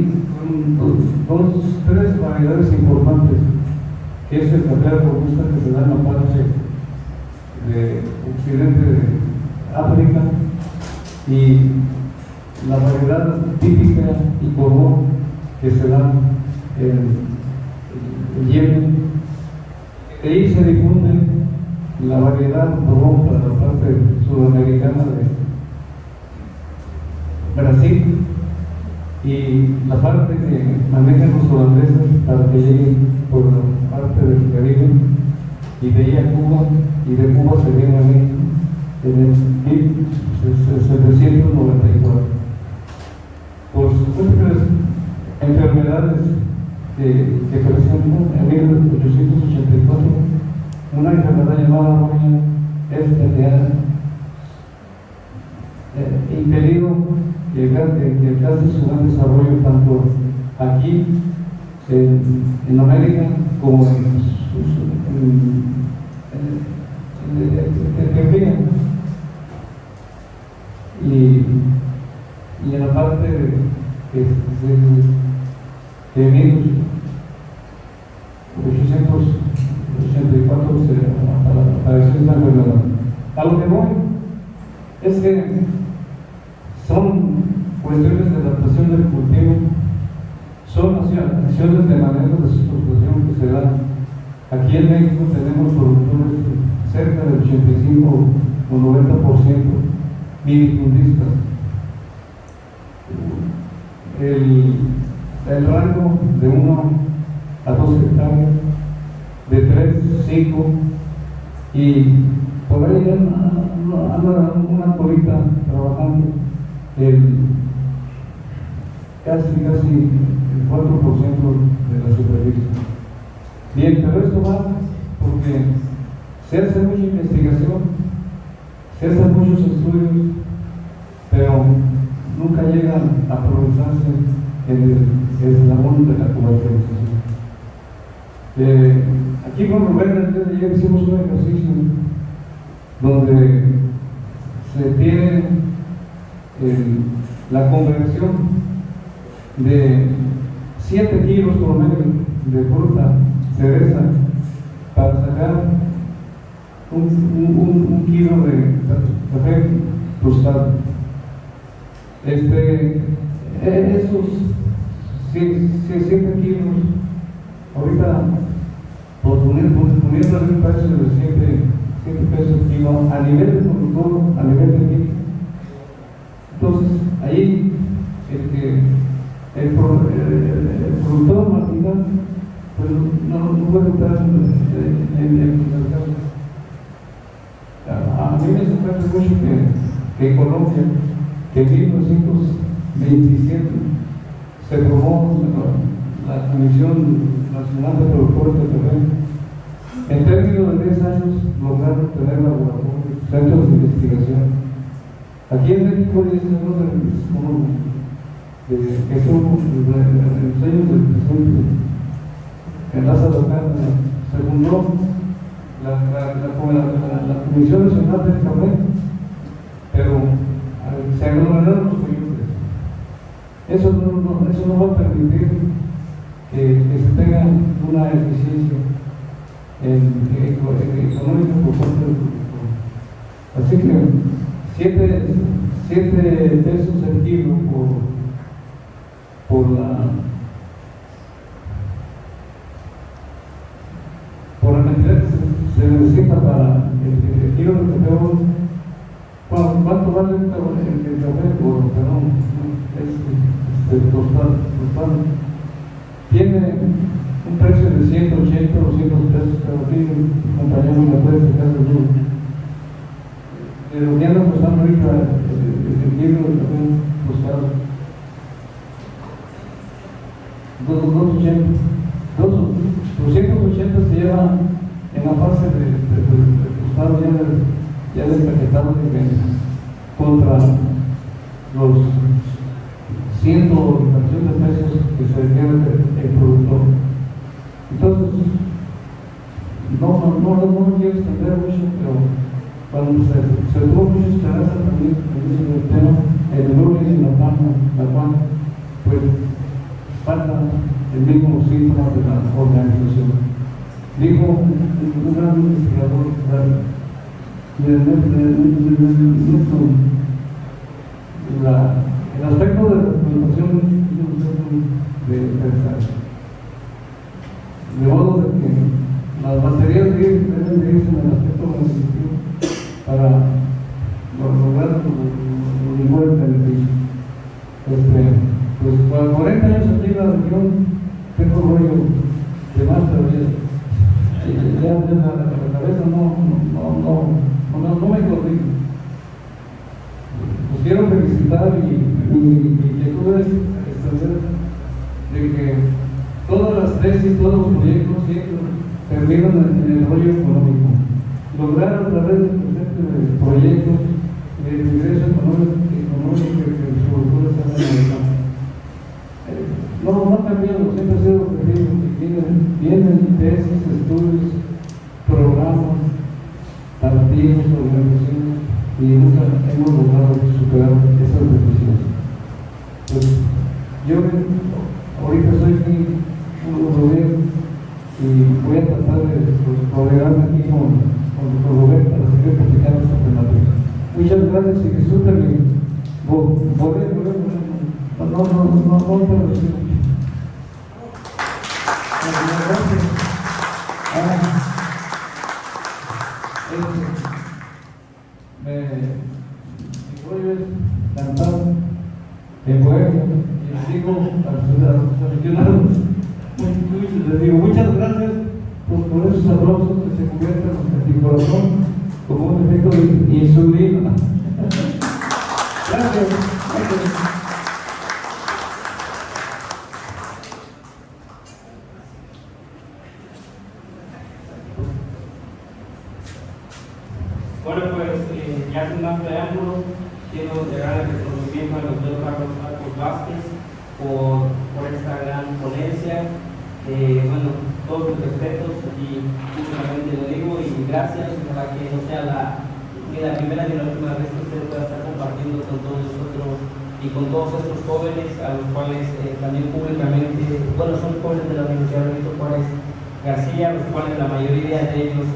fueron tres variedades importantes, que es el café robusta que se da en la parte de occidente de África y la variedad típica y común que se da en Yemen. De ahí se difunde la variedad común para la parte sudamericana de Brasil y la parte que manejan los holandeses para que lleguen por la parte del Caribe y de ahí a Cuba, y de Cuba se viene a México en el 1794. Por supuestas enfermedades que presentan en 1884, una enfermedad llamada roña que ha impedido que alcance su gran desarrollo tanto aquí en América como en Etiopía y en la parte que en 1884 se apareció esta enfermedad. A lo que voy es que son cuestiones de adaptación del cultivo, son acciones de manejo de explotación que se dan. Aquí en México tenemos productores cerca del 85 o 90% minifundistas. El rango de 1 a 2 hectáreas, de 3, 5 y por ahí anda una colita trabajando casi el 4% de la superficie. Bien, pero esto va porque se hace mucha investigación, se hacen muchos estudios, pero nunca llegan a aprovecharse en el eslabón de la comercialización. Aquí con Rubén el día de ayer hicimos un ejercicio donde se tiene la conversión de 7 kilos por medio de fruta cereza para sacar un kilo de café tostado. Esos 7 kilos, ahorita poniéndole un precio de 7 pesos el kilo a nivel de productor, a nivel de México. Entonces, ahí el productor marginal pues no puede estar en el mercado. A mí me sorprende mucho que en Colombia, que en 1927 se formó la Comisión Nacional de Productores de Café. En términos de 10 años lograron tener laboratorios, centros de investigación. Aquí en México es uno de que son los años del presidente en Lázaro Cárdenas, se fundó la Comisión Nacional del Café, pero se aglomeraron los coyotes. Eso no va a permitir que se tenga una eficiencia económica por parte del productor. Así que 7 pesos el kilo por la cantidad que se necesita para el kilo de café. ¿Cuánto vale el café? Tostado. Tiene un precio de 180 o 200 pesos, pero aquí el compañero me puede explicar el número. de lo que anda pasando ahorita, el libro también buscado. 280 se lleva en la fase de costado ya despaquetado de venta contra los 100 o 300 pesos que se queda el productor. Entonces, no me quiero extender mucho, pero cuando se tuvo mucha esperanza también en el tema, el lunes en la cual pues falta el mismo síntoma de la organización. Dijo un gran investigador, el aspecto de la documentación de modo de que las baterías deben de irse en el aspecto organizativo para lograr los mejores beneficios. Pues por 40 años aquí en la región tengo rollo de más, pero ya la cabeza no me corrige. Pues quiero felicitar y mi inquietud es extender de que todas las tesis, todos los proyectos siempre terminan en el rollo económico. Lograr a través de proyectos de ingreso económico que sobre todo están en el campo. No ha cambiado, siempre ha sido objetivo que tienen tesis, estudios, programas, partidos, organizaciones y nunca hemos logrado superar esas decisiones. Pues yo ahorita soy un gobierno y voy a tratar de colaborar aquí con Roberto para seguir platicando esta temática. Muchas gracias y disfruten mi rollo es cantar en poema y digo a los les digo muchas gracias por esos aplausos que se convierten en mi corazón como un efecto de insulina. Gracias. Bueno, pues ya sin más preámbulos, quiero llegar al reconocimiento al doctor Carlos Marcos Vázquez por esta gran ponencia. Bueno, todos mis respetos y últimamente lo digo y gracias para que no sea ni la primera ni la última vez que usted pueda estar compartiendo con todos nosotros y con todos estos jóvenes a los cuales también públicamente, bueno, son jóvenes de la Universidad Benito Juárez García, los cuales la mayoría de ellos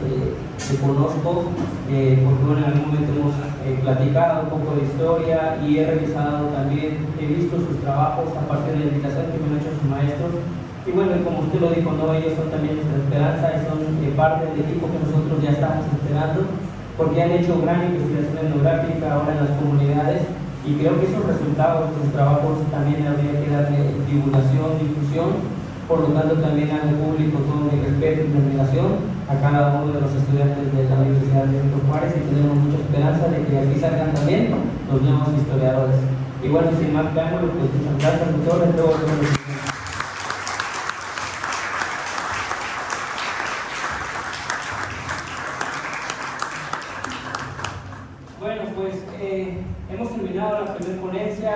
conozco, porque bueno, en algún momento hemos platicado un poco de historia y he revisado también, he visto sus trabajos a partir de la invitación que me han hecho sus maestros. Y bueno, como usted lo dijo, no, ellos son también nuestra esperanza y son parte del equipo que nosotros ya estamos esperando, porque han hecho gran investigación etnográfica ahora en las comunidades y creo que esos resultados de sus trabajos también habría que darle divulgación, difusión. Por lo tanto, también hago público todo mi respeto y admiración a cada uno de los estudiantes de la Universidad de Benito Juárez y tenemos mucha esperanza de que aquí salgan también los nuevos historiadores. Y bueno, sin más preámbulos, pues muchas gracias, doctor. Bueno, pues hemos terminado la primera ponencia.